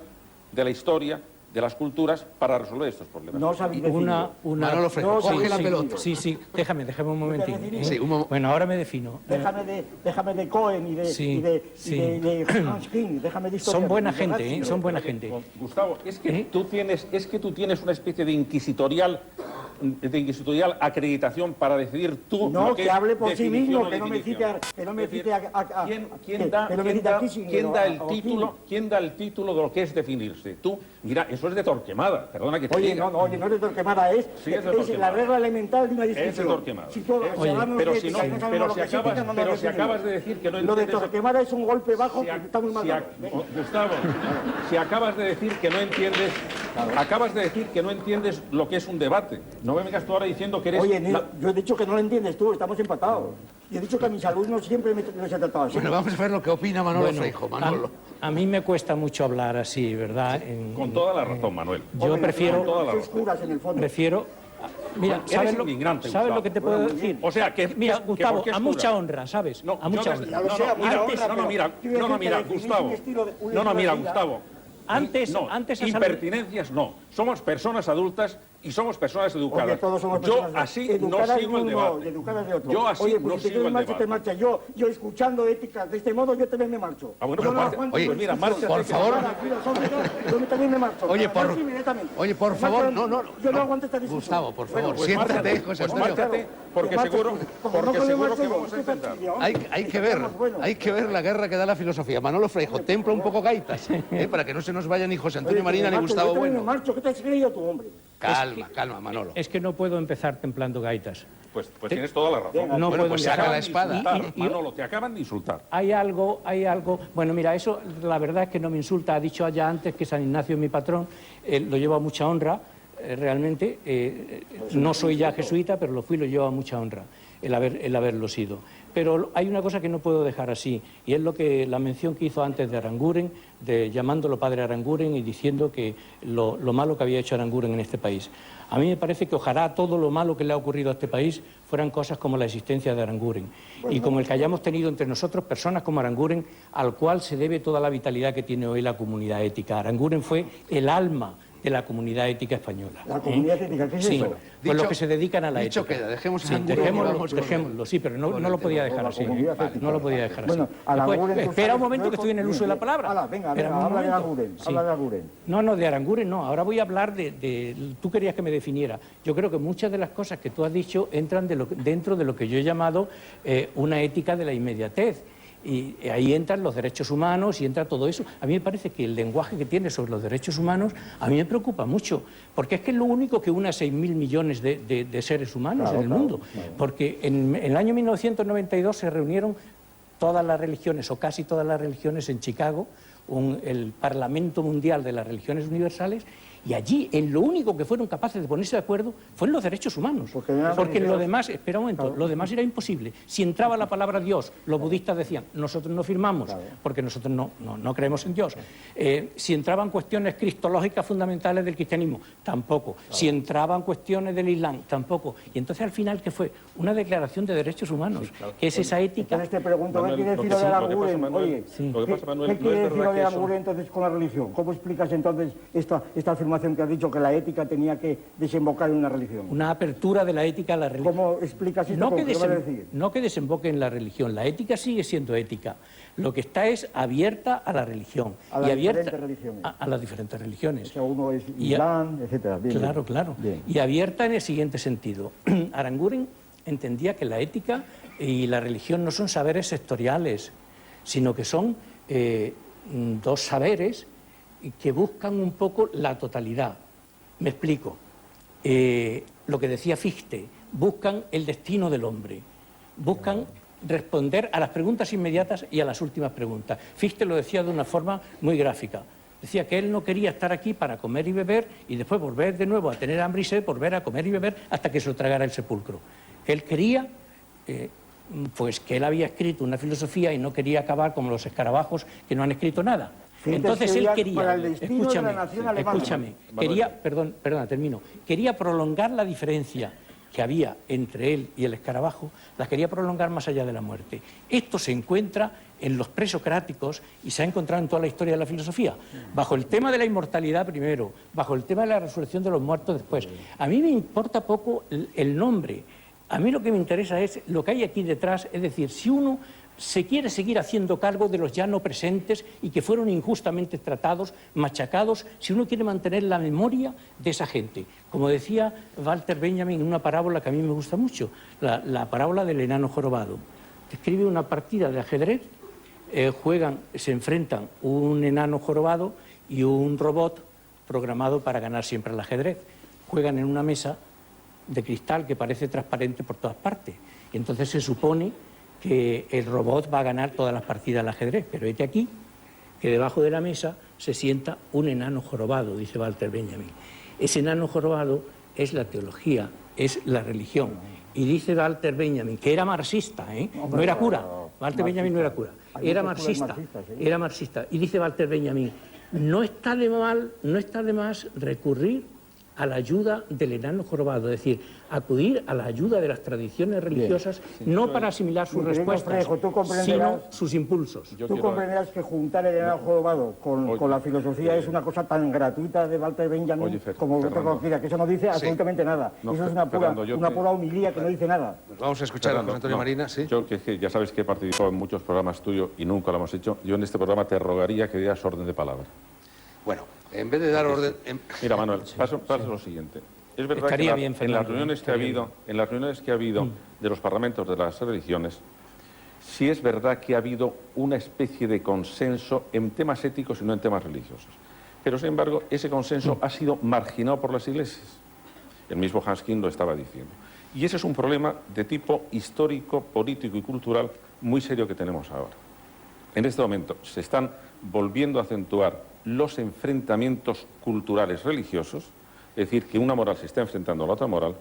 de la historia, de las culturas, para resolver estos problemas. No Manolo Frejo, coge la pelota. Sí, déjame un momentín. Sí, bueno, ahora me defino. Déjame de Cohen y de Hans King, déjame de historia. Son buena gente, son buena gente. Gustavo, es que tú tienes una especie de inquisitorial acreditación para decidir tú lo que hable por sí mismo, que no me cite a ¿Quién da el título de lo que es definirse? Tú, mira, eso es de Torquemada, perdona que te diga. No es de Torquemada, es la regla elemental de una discusión. Es de Torquemada. Pero si acabas de decir que no entiendes... Lo de Torquemada es un golpe bajo que está muy mal. Gustavo, si acabas de decir que no entiendes... Acabas de decir que no entiendes lo que es un debate. No me vengas tú ahora diciendo que eres... Oye, yo he dicho que no lo entiendes tú, estamos empatados. Y he dicho que a mis alumnos siempre los he tratado así. Bueno, vamos a ver lo que opina Manolo Frejo. Manolo. A mí me cuesta mucho hablar así, ¿verdad? Con toda la razón, Manuel. Yo prefiero... Mira, ¿sabes lo que te puedo decir? O sea, que... Mira, Gustavo, a mucha honra, ¿sabes? A mucha honra. Mira, Gustavo. Antes has impertinencias no. somos personas adultas y somos personas educadas. Porque todos somos Yo personas así educadas no de sigo el uno debate. y educadas de otro. Yo así Oye, pues no si sigo te el marchas, te debate. marchas. Yo escuchando ética de este modo, yo también me marcho. Ah, bueno, Yo pues no márchate. aguanto Oye, tu mira, discusión. márchate, por favor. Nada, filosófica, yo también me marcho. Oye, por- Marcho inmediatamente. Oye, por Me favor, marcho, no. yo no aguanto esta discusión. Gustavo, por favor, Bueno, siéntate, márchate, José pues Antonio. márchate, porque seguro que vamos a intentar. Hay que ver la guerra que da la filosofía. Manolo Freijo, templa un poco gaitas, para que no se nos vaya ni José Antonio Marina ni Gustavo Yo también me Bueno. marcho. ¿Qué te has creído tú, hombre? Calma, Manolo. Es que no puedo empezar templando gaitas. Pues tienes toda la razón. Venga, No Bueno, puedo pues empezar. saca la espada. Insultar, Manolo, te acaban de insultar. Hay algo, bueno, mira, eso la verdad es que no me insulta. Ha dicho ya antes que San Ignacio es mi patrón, lo llevo a mucha honra, realmente. No soy ya jesuita, pero lo fui, lo llevo a mucha honra, el haberlo sido. Pero hay una cosa que no puedo dejar así, y es la mención que hizo antes de Aranguren, llamándolo padre Aranguren y diciendo que lo malo que había hecho Aranguren en este país. A mí me parece que ojalá todo lo malo que le ha ocurrido a este país fueran cosas como la existencia de Aranguren y como el que hayamos tenido entre nosotros personas como Aranguren, al cual se debe toda la vitalidad que tiene hoy la comunidad ética. Aranguren fue el alma de la comunidad ética española. La comunidad ética, ¿qué es Sí, eso? pues los que se dedican a la dicho ética. queda, dejemos a Sí, Aranguren y dejémoslo, vamos con- dejémoslo, sí, pero no con el lo podía tema. dejar La así. comunidad Vale, ética. no lo podía dejar Bueno, así. Aranguren, Después, tú espera sabes, un momento que luego- estoy en el uso de la palabra. Hala, venga, Espera un habla de momento. Aranguren, Sí. habla de Aranguren. No, de Aranguren no. Ahora voy a hablar tú querías que me definiera. Yo creo que muchas de las cosas que tú has dicho entran dentro de lo que yo he llamado una ética de la inmediatez. Y ahí entran los derechos humanos y entra todo eso. A mí me parece que el lenguaje que tiene sobre los derechos humanos a mí me preocupa mucho, porque es que es lo único que une a 6.000 millones de seres humanos Claro, en el claro, mundo. claro. Porque en el año 1992 se reunieron todas las religiones, o casi todas las religiones, en Chicago, el Parlamento Mundial de las Religiones Universales, y allí en lo único que fueron capaces de ponerse de acuerdo fue en los derechos humanos. Porque eran Porque en lo religiosos. demás, espera un momento, lo demás era imposible. Si entraba la palabra Dios, los budistas decían, nosotros no firmamos, porque nosotros no creemos en Dios. Si entraban cuestiones cristológicas fundamentales del cristianismo, tampoco. Si entraban cuestiones del Islam, tampoco. Y entonces al final, ¿qué fue? Una declaración de derechos humanos, que es esa ética. Entonces te pregunto, Manuel, ¿qué quiere lo decir que lo de sí, lo que Aranguren? pasa, Manuel, Oye, lo que pasa, Manuel, ¿qué no quiere es decir verdad lo de que eso- Aranguren entonces con la religión? ¿Cómo explicas entonces esta afirmación que has dicho, que la ética tenía que desembocar en una religión? Una apertura de la ética a la religión. ¿Cómo explicas esto? No ¿Cómo que, qué vas a decir? no que desemboque en la religión, la ética sigue siendo ética. Lo que está es abierta a la religión. A las y abierta diferentes religiones. a las diferentes religiones. O sea, uno es Y a- Islam, etcétera. Bien, Claro, bien. claro. Bien. Y abierta en el siguiente sentido. Aranguren entendía que la ética y la religión no son saberes sectoriales, sino que son dos saberes que buscan un poco la totalidad. Me explico. Lo que decía Fichte, buscan el destino del hombre, buscan responder a las preguntas inmediatas y a las últimas preguntas. Fichte lo decía de una forma muy gráfica. Decía que él no quería estar aquí para comer y beber y después volver de nuevo a tener hambre y sed, volver a comer y beber hasta que se lo tragara el sepulcro. Él quería, pues que él había escrito una filosofía y no quería acabar como los escarabajos que no han escrito nada. Fichte Entonces él quería quería, para el destino de la nación alemana. escúchame, quería prolongar la diferencia que había entre él y el escarabajo, la quería prolongar más allá de la muerte. Esto se encuentra en los presocráticos y se ha encontrado en toda la historia de la filosofía, bajo el tema de la inmortalidad primero, bajo el tema de la resurrección de los muertos después. A mí me importa poco el nombre, a mí lo que me interesa es lo que hay aquí detrás, es decir, si uno se quiere seguir haciendo cargo de los ya no presentes y que fueron injustamente tratados, machacados, si uno quiere mantener la memoria de esa gente. Como decía Walter Benjamin en una parábola que a mí me gusta mucho, la parábola del enano jorobado. Describe una partida de ajedrez, se enfrentan un enano jorobado y un robot programado para ganar siempre al ajedrez. Juegan en una mesa de cristal que parece transparente por todas partes. Y entonces se supone que el robot va a ganar todas las partidas del ajedrez, pero este aquí, que debajo de la mesa se sienta un enano jorobado, dice Walter Benjamin. Ese enano jorobado es la teología, es la religión. Y dice Walter Benjamin, que era marxista, no era cura, Walter Benjamin no era cura, era marxista, era marxista. Y dice Walter Benjamin, no está de más recurrir a la ayuda del enano jorobado, es decir, acudir a la ayuda de las tradiciones religiosas, no para asimilar sus respuestas, sino sus impulsos. Tú comprenderás que juntar el enano jorobado con la filosofía es una cosa tan gratuita de Walter Benjamin como otra cualquiera, que eso no dice absolutamente nada. Eso es una pura homilía que no dice nada. Vamos a escuchar a José Antonio Marina, ¿sí? Yo, que ya sabes que he participado en muchos programas tuyos y nunca lo hemos hecho, yo en este programa te rogaría que dieras orden de palabra. Bueno, en vez de dar orden... Mira, Manuel, pasa lo siguiente. Es verdad que en las reuniones que ha habido de los parlamentos de las religiones, sí es verdad que ha habido una especie de consenso en temas éticos y no en temas religiosos. Pero, sin embargo, ese consenso ha sido marginado por las iglesias. El mismo Hans King lo estaba diciendo. Y ese es un problema de tipo histórico, político y cultural muy serio que tenemos ahora. En este momento se están volviendo a acentuar los enfrentamientos culturales religiosos, es decir, que una moral se está enfrentando a la otra moral,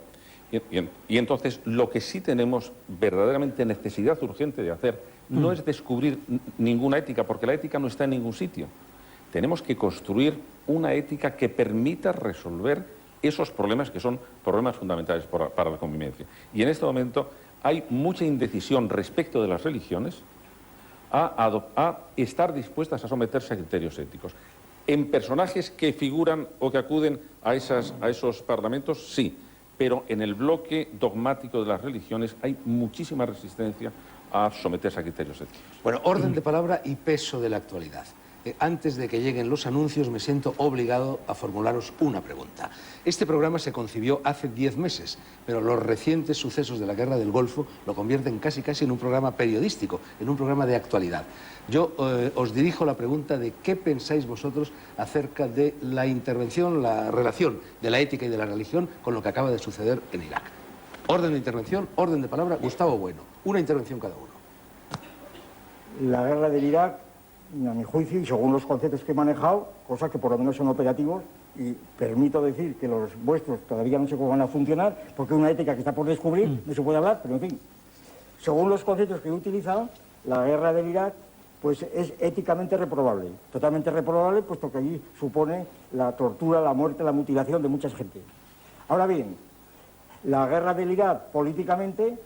y entonces lo que sí tenemos verdaderamente necesidad urgente de hacer no es descubrir ninguna ética, porque la ética no está en ningún sitio. Tenemos que construir una ética que permita resolver esos problemas que son problemas fundamentales para la convivencia. Y en este momento hay mucha indecisión respecto de las religiones a estar dispuestas a someterse a criterios éticos. En personajes que figuran o que acuden a esos parlamentos, sí, pero en el bloque dogmático de las religiones hay muchísima resistencia a someterse a criterios éticos. Bueno, orden de palabra y peso de la actualidad. Antes de que lleguen los anuncios, me siento obligado a formularos una pregunta. Este programa se concibió hace 10 meses, pero los recientes sucesos de la Guerra del Golfo lo convierten casi en un programa periodístico, en un programa de actualidad. Yo os dirijo la pregunta de qué pensáis vosotros acerca de la intervención, la relación de la ética y de la religión con lo que acaba de suceder en Irak. Orden de intervención, orden de palabra, Gustavo Bueno. Una intervención cada uno. La guerra del Irak, a mi juicio, y según los conceptos que he manejado, cosas que por lo menos son operativos, y permito decir que los vuestros todavía no sé cómo van a funcionar, porque es una ética que está por descubrir, no se puede hablar, pero en fin. Según los conceptos que he utilizado, la guerra del Irak pues es éticamente reprobable, totalmente reprobable, puesto que allí supone la tortura, la muerte, la mutilación de mucha gente. Ahora bien, la guerra del Irak políticamente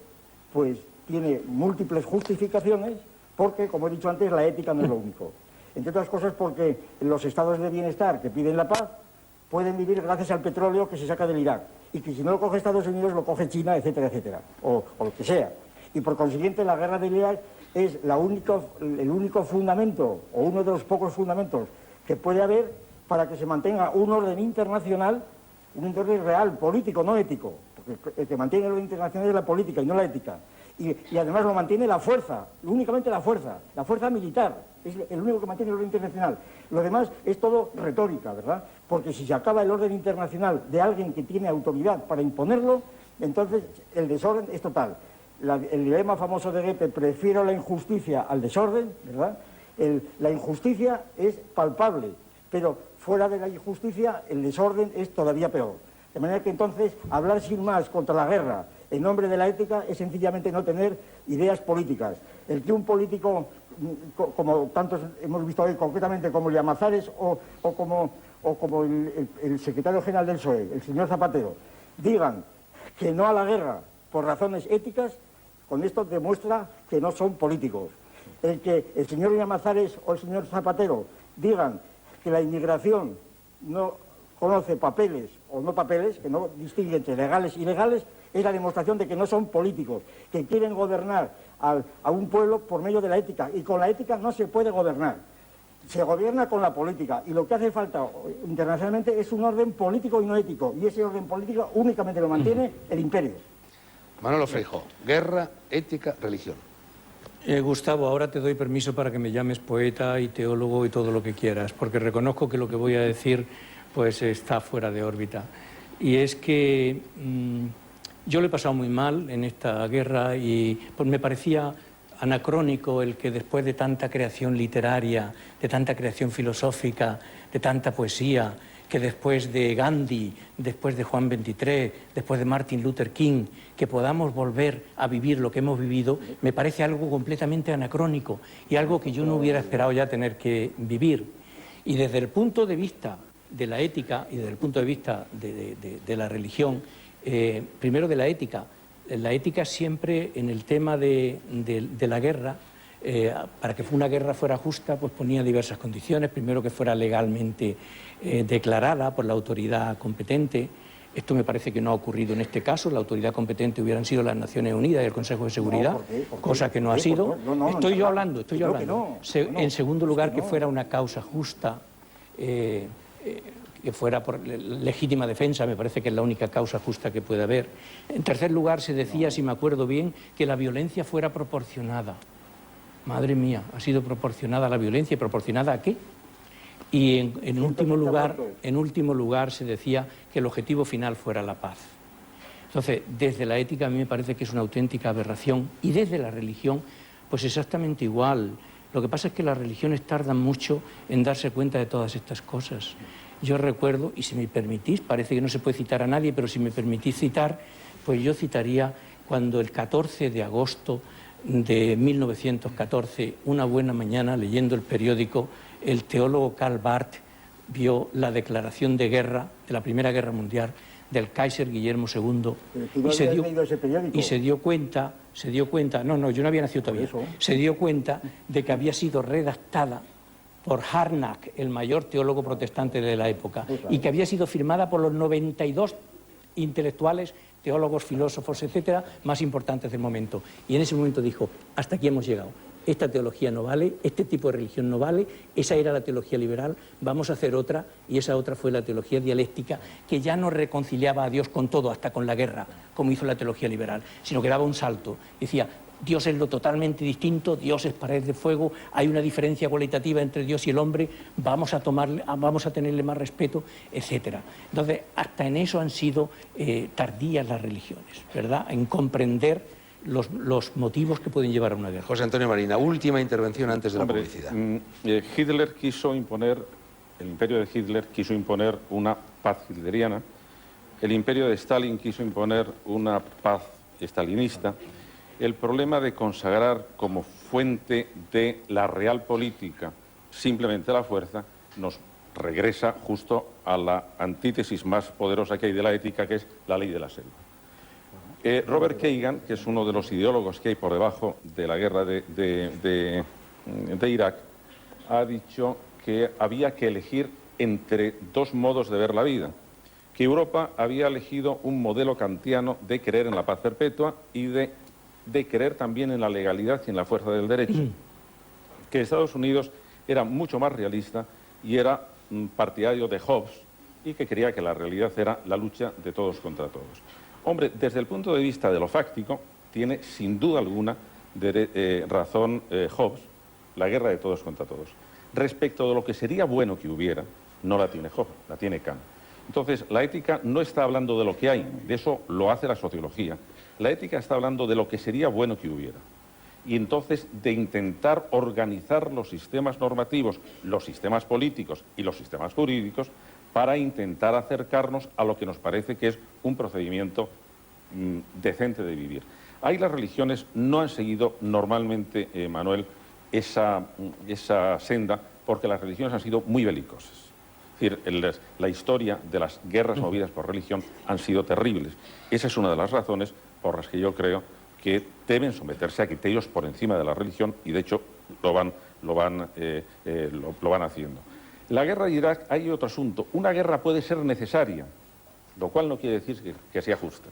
pues tiene múltiples justificaciones, porque, como he dicho antes, la ética no es lo único. Entre otras cosas porque los estados de bienestar que piden la paz pueden vivir gracias al petróleo que se saca del Irak, y que si no lo coge Estados Unidos, lo coge China, etcétera, etcétera, o lo que sea. Y por consiguiente, la guerra del Irak es el único fundamento, o uno de los pocos fundamentos que puede haber para que se mantenga un orden internacional, un orden real, político, no ético, porque el que mantiene el orden internacional es la política y no la ética. Y además lo mantiene la fuerza, únicamente la fuerza militar, es el único que mantiene el orden internacional. Lo demás es todo retórica, ¿verdad? Porque si se acaba el orden internacional de alguien que tiene autoridad para imponerlo, entonces el desorden es total. El dilema famoso de Goethe, prefiero la injusticia al desorden, ¿verdad? La injusticia es palpable, pero fuera de la injusticia el desorden es todavía peor. De manera que entonces hablar sin más contra la guerra en nombre de la ética es sencillamente no tener ideas políticas. El que un político, como tantos hemos visto hoy, concretamente como Llamazares o como el secretario general del PSOE, el señor Zapatero, digan que no a la guerra por razones éticas, con esto demuestra que no son políticos. El que el señor Llamazares o el señor Zapatero digan que la inmigración no conoce papeles o no papeles, que no distingue entre legales y ilegales, es la demostración de que no son políticos, que quieren gobernar a un pueblo por medio de la ética, y con la ética no se puede gobernar. Se gobierna con la política, y lo que hace falta internacionalmente es un orden político y no ético, y ese orden político únicamente lo mantiene el imperio. Manolo Freijóo, guerra, ética, religión. Gustavo, ahora te doy permiso para que me llames poeta y teólogo y todo lo que quieras, porque reconozco que lo que voy a decir pues está fuera de órbita. Y es que yo lo he pasado muy mal en esta guerra y pues me parecía anacrónico el que después de tanta creación literaria, de tanta creación filosófica, de tanta poesía, que después de Gandhi, después de Juan XXIII, después de Martin Luther King, que podamos volver a vivir lo que hemos vivido, me parece algo completamente anacrónico y algo que yo no hubiera esperado ya tener que vivir. Y desde el punto de vista de la ética y desde el punto de vista de la religión, primero de la ética. La ética siempre en el tema de la guerra, para que una guerra fuera justa, pues ponía diversas condiciones. Primero, que fuera legalmente declarada por la autoridad competente. Esto me parece que no ha ocurrido en este caso. La autoridad competente hubieran sido las Naciones Unidas y el Consejo de Seguridad, ¿Por qué? cosa que no ha sido. Estoy yo hablando. En segundo lugar, que no. fuera una causa justa, que fuera por legítima defensa, me parece que es la única causa justa que puede haber. En tercer lugar, se decía, si me acuerdo bien, que la violencia fuera proporcionada. Madre mía, ha sido proporcionada la violencia. ¿Y proporcionada a qué? Y en último lugar se decía que el objetivo final fuera la paz. Entonces, desde la ética a mí me parece que es una auténtica aberración, y desde la religión, pues exactamente igual. Lo que pasa es que las religiones tardan mucho en darse cuenta de todas estas cosas. Yo recuerdo, y si me permitís, parece que no se puede citar a nadie, pero si me permitís citar, pues yo citaría cuando el 14 de agosto de 1914, una buena mañana, leyendo el periódico, el teólogo Karl Barth vio la declaración de guerra, de la Primera Guerra Mundial, del Kaiser Guillermo II, y se dio cuenta, no, yo no había nacido todavía, se dio cuenta de que había sido redactada por Harnack, el mayor teólogo protestante de la época, y que había sido firmada por los 92 intelectuales, teólogos, filósofos, etcétera, más importantes del momento. Y en ese momento dijo, hasta aquí hemos llegado. Esta teología no vale, este tipo de religión no vale, esa era la teología liberal, vamos a hacer otra, y esa otra fue la teología dialéctica, que ya no reconciliaba a Dios con todo, hasta con la guerra, como hizo la teología liberal, sino que daba un salto. Decía, Dios es lo totalmente distinto, Dios es pared de fuego, hay una diferencia cualitativa entre Dios y el hombre, vamos a tenerle más respeto, etcétera. Entonces, hasta en eso han sido tardías las religiones, ¿verdad?, en comprender los motivos que pueden llevar a una guerra. José Antonio Marina, última intervención antes de la publicidad. Hitler quiso imponer, el imperio de Hitler quiso imponer una paz hitleriana, el imperio de Stalin quiso imponer una paz stalinista. El problema de consagrar como fuente de la real política simplemente la fuerza nos regresa justo a la antítesis más poderosa que hay de la ética, que es la ley de la selva. Robert Kagan, que es uno de los ideólogos que hay por debajo de la guerra de Irak, ha dicho que había que elegir entre dos modos de ver la vida, que Europa había elegido un modelo kantiano de creer en la paz perpetua y de creer también en la legalidad y en la fuerza del derecho, que Estados Unidos era mucho más realista y era partidario de Hobbes y que creía que la realidad era la lucha de todos contra todos. Hombre, desde el punto de vista de lo fáctico, tiene sin duda alguna razón Hobbes, la guerra de todos contra todos. Respecto de lo que sería bueno que hubiera, no la tiene Hobbes, la tiene Kant. Entonces, la ética no está hablando de lo que hay, de eso lo hace la sociología. La ética está hablando de lo que sería bueno que hubiera. Y entonces de intentar organizar los sistemas normativos, los sistemas políticos y los sistemas jurídicos para intentar acercarnos a lo que nos parece que es un procedimiento decente de vivir. Ahí las religiones no han seguido normalmente, Manuel, esa senda, porque las religiones han sido muy belicosas. Es decir, la historia de las guerras movidas por religión han sido terribles. Esa es una de las razones por las que yo creo que deben someterse a criterios por encima de la religión, y de hecho lo van haciendo. La guerra de Irak, hay otro asunto. Una guerra puede ser necesaria, lo cual no quiere decir que sea justa.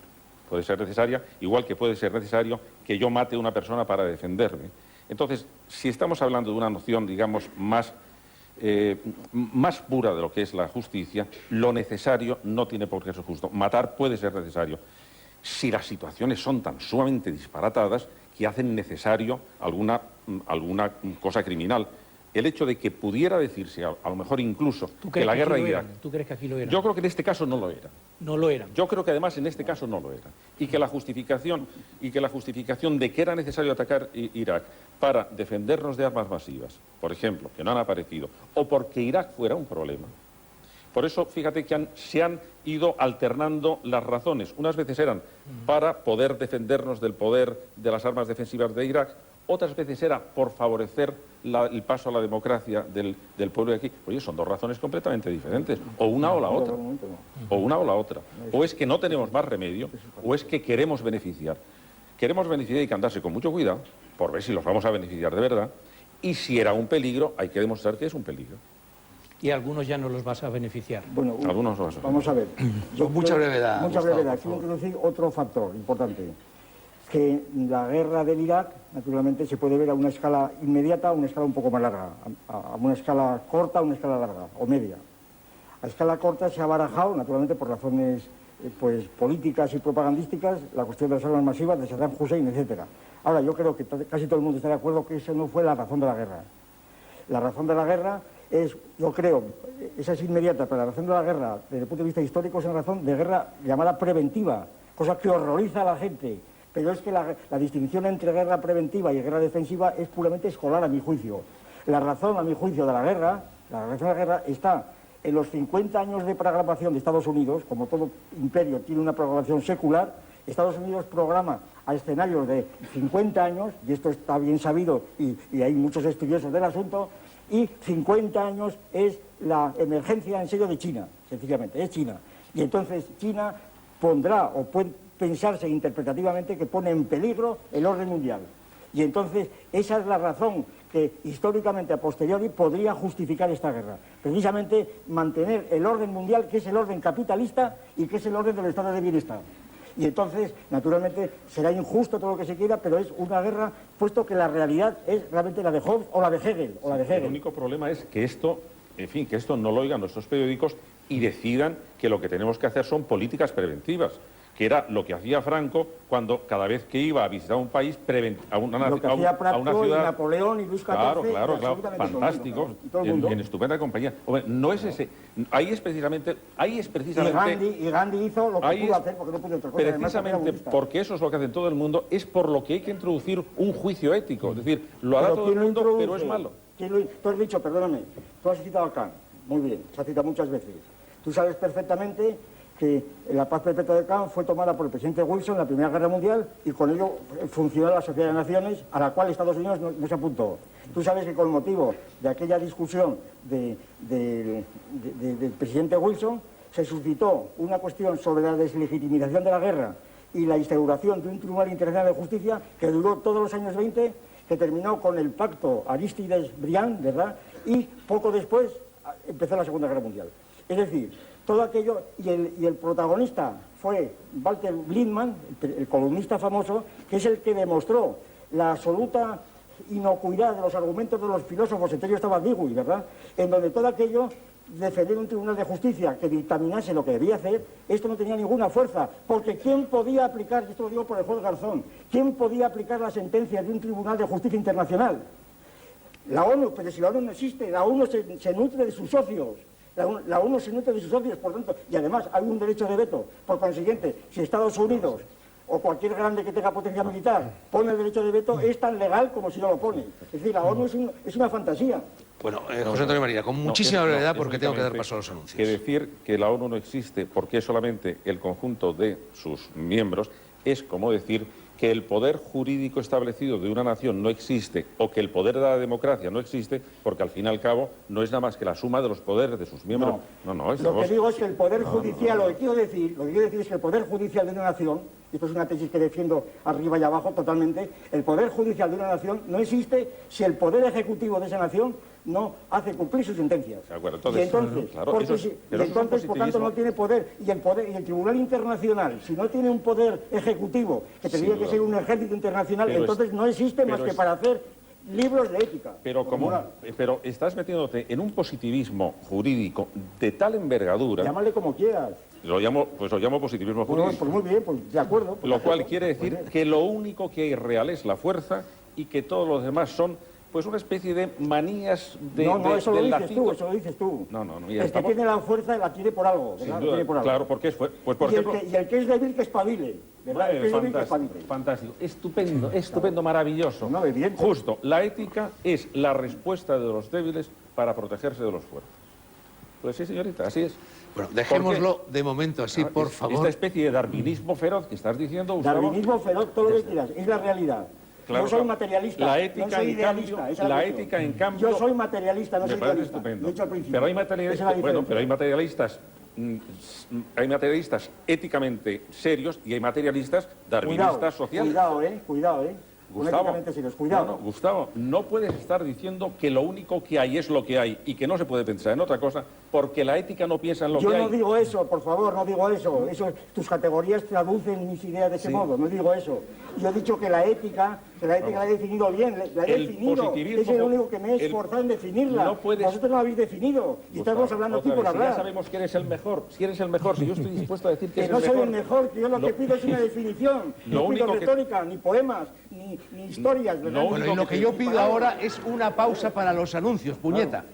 Puede ser necesaria, igual que puede ser necesario que yo mate a una persona para defenderme. Entonces, si estamos hablando de una noción, digamos, más pura de lo que es la justicia, lo necesario no tiene por qué ser justo. Matar puede ser necesario si las situaciones son tan sumamente disparatadas que hacen necesario alguna cosa criminal. El hecho de que pudiera decirse, a lo mejor incluso, que la guerra de Irak... ¿Tú crees que aquí lo era? Yo creo que en este caso no lo era. No lo era. Yo creo que además en este caso no lo era. Y que la justificación de que era necesario atacar Irak para defendernos de armas masivas, por ejemplo, que no han aparecido, o porque Irak fuera un problema. Por eso, fíjate que se han ido alternando las razones. Unas veces eran para poder defendernos del poder de las armas defensivas de Irak, otras veces era por favorecer el paso a la democracia del pueblo de aquí. Oye, son dos razones completamente diferentes, o una o la otra, o una o la otra. O es que no tenemos más remedio, o es que queremos beneficiar. Queremos beneficiar y hay que andarse con mucho cuidado, por ver si los vamos a beneficiar de verdad, y si era un peligro, hay que demostrar que es un peligro. Y algunos ya no los vas a beneficiar. Bueno, Algunos no vas a ver. vamos a ver. Mucha brevedad, Mucha Gustavo, brevedad. por Quiero favor. introducir otro factor importante. Que la guerra del Irak, naturalmente, se puede ver a una escala inmediata, a una escala un poco más larga, a una escala corta, a una escala larga o media. A escala corta se ha barajado, naturalmente, por razones pues, políticas y propagandísticas, la cuestión de las armas masivas, de Saddam Hussein, etcétera. Ahora, yo creo que casi todo el mundo está de acuerdo que esa no fue la razón de la guerra. La razón de la guerra es, yo creo, esa es inmediata, pero la razón de la guerra, desde el punto de vista histórico, es una razón de guerra llamada preventiva, cosa que horroriza a la gente. Pero es que la distinción entre guerra preventiva y guerra defensiva es puramente escolar, a mi juicio. La razón, a mi juicio, de la razón de la guerra está en los 50 años de programación de Estados Unidos. Como todo imperio tiene una programación secular, Estados Unidos programa a escenarios de 50 años, y esto está bien sabido y hay muchos estudiosos del asunto, y 50 años es la emergencia en serio de China, sencillamente, es China. Y entonces China pondrá o puede pensarse interpretativamente que pone en peligro el orden mundial. Y entonces esa es la razón que históricamente a posteriori podría justificar esta guerra. Precisamente mantener el orden mundial, que es el orden capitalista y que es el orden del estado de bienestar. Y entonces, naturalmente, será injusto todo lo que se quiera, pero es una guerra, puesto que la realidad es realmente la de Hobbes o la de Hegel. El único problema es que esto, en fin, que esto no lo oigan nuestros periódicos y decidan que lo que tenemos que hacer son políticas preventivas, que era lo que hacía Franco cuando cada vez que iba a visitar un país, a una Lo que hacía Pratko a una ciudad. y Napoleón y Luis XIV. Claro, absolutamente fantástico, todo el mundo. en estupenda compañía. Hombre, no es ese. Ahí es precisamente. Y Gandhi hizo lo que ahí pudo es hacer porque no pudo otra cosa. Además, era precisamente budista. porque eso es lo que hace todo el mundo, es por lo que hay que introducir un juicio ético. Es decir, lo hará Pero todo el ¿quién lo mundo, introduce? pero es malo. Tú has dicho, perdóname, tú has citado a Kant. Muy bien, se ha citado muchas veces. Tú sabes perfectamente que la paz perpetua de Kant fue tomada por el presidente Wilson en la Primera Guerra Mundial y con ello funcionó la Sociedad de Naciones, a la cual Estados Unidos no se apuntó. Tú sabes que con motivo de aquella discusión del presidente Wilson se suscitó una cuestión sobre la deslegitimización de la guerra y la instauración de un Tribunal Internacional de Justicia que duró todos los años 20, que terminó con el pacto Aristides-Briand, ¿verdad? Y poco después empezó la Segunda Guerra Mundial. Es decir, todo aquello, y el protagonista fue Walter Lippmann, el columnista famoso, que es el que demostró la absoluta inocuidad de los argumentos de los filósofos, entre ellos estaba Dewey, ¿verdad?, en donde todo aquello, defender un tribunal de justicia que dictaminase lo que debía hacer, esto no tenía ninguna fuerza, porque ¿quién podía aplicar, y esto lo digo por el juez Garzón, quién podía aplicar la sentencia de un tribunal de justicia internacional? La ONU, pero si la ONU no existe, la ONU se nutre de sus socios. La ONU se nutre de sus socios, por tanto, y además hay un derecho de veto. Por consiguiente, si Estados Unidos o cualquier grande que tenga potencia militar pone el derecho de veto, es tan legal como si no lo pone. Es decir, la ONU es una fantasía. Bueno, José Antonio María, con muchísima brevedad, porque tengo que dar paso a los anuncios. Que decir que la ONU no existe porque es solamente el conjunto de sus miembros es como decir que el poder jurídico establecido de una nación no existe o que el poder de la democracia no existe porque al fin y al cabo no es nada más que la suma de los poderes de sus miembros. Lo que digo es que el poder judicial, lo que quiero decir es que el poder judicial de una nación, y esto es una tesis que defiendo arriba y abajo totalmente, el poder judicial de una nación no existe si el poder ejecutivo de esa nación no hace cumplir sus sentencias. De acuerdo, Y entonces, por tanto, no tiene poder. Y el Tribunal Internacional, si no tiene un poder ejecutivo, que tendría que ser un ejército internacional, entonces no existe más que para hacer libros de ética. Pero estás metiéndote en un positivismo jurídico de tal envergadura. Llámale como quieras. Lo llamo positivismo jurídico. Pues muy bien, pues de acuerdo. Lo cual quiere decir que lo único que hay real es la fuerza y que todos los demás son pues una especie de manías de eso lo del dices lacinto. tú, eso lo dices tú. No, el que tiene la fuerza la tiene por algo, ¿verdad? Sin duda, claro, porque es pues por ejemplo, y el que es débil que espabile, ¿verdad? El que es débil que espabile. Fantástico, estupendo, maravilloso. No, evidente. Justo, la ética es la respuesta de los débiles para protegerse de los fuertes. Pues sí, señorita, así es. Bueno, dejémoslo de momento así, por favor. Esta especie de darwinismo feroz que estás diciendo, Gustavo. Darwinismo feroz, todo lo que quieras, es la realidad. Claro, yo soy materialista, la ética, no soy en cambio, idealista. esa es la cuestión. ética, en cambio, yo soy materialista, no me soy parece idealista. estupendo. Lo he dicho al principio. Pero hay Esa es la materialistas, diferencia. hay materialistas éticamente serios y hay materialistas darwinistas sociales. Cuidado. Gustavo, Éticamente serios, cuidado. no, Gustavo, no puedes estar diciendo que lo único que hay es lo que hay y que no se puede pensar en otra cosa porque la ética no piensa en lo Yo que hay. no digo eso, por favor, no digo eso. Tus categorías traducen mis ideas de ese modo, no digo eso. Yo he dicho que la ética la he definido bien, la he El definido. positivismo, Es el único que me he esforzado en definirla. no puedes- Vosotros no la habéis definido y estamos hablando aquí Otra por vez, si hablar. ya sabemos que eres el mejor, si eres el mejor, si yo estoy dispuesto a decir que Que eres no el soy mejor. el mejor, que yo lo que pido es una definición. Lo No único pido que- retórica, ni poemas, ni historias. ¿verdad? Lo Bueno, y único lo que yo pido ahora es una pausa para los anuncios, puñeta.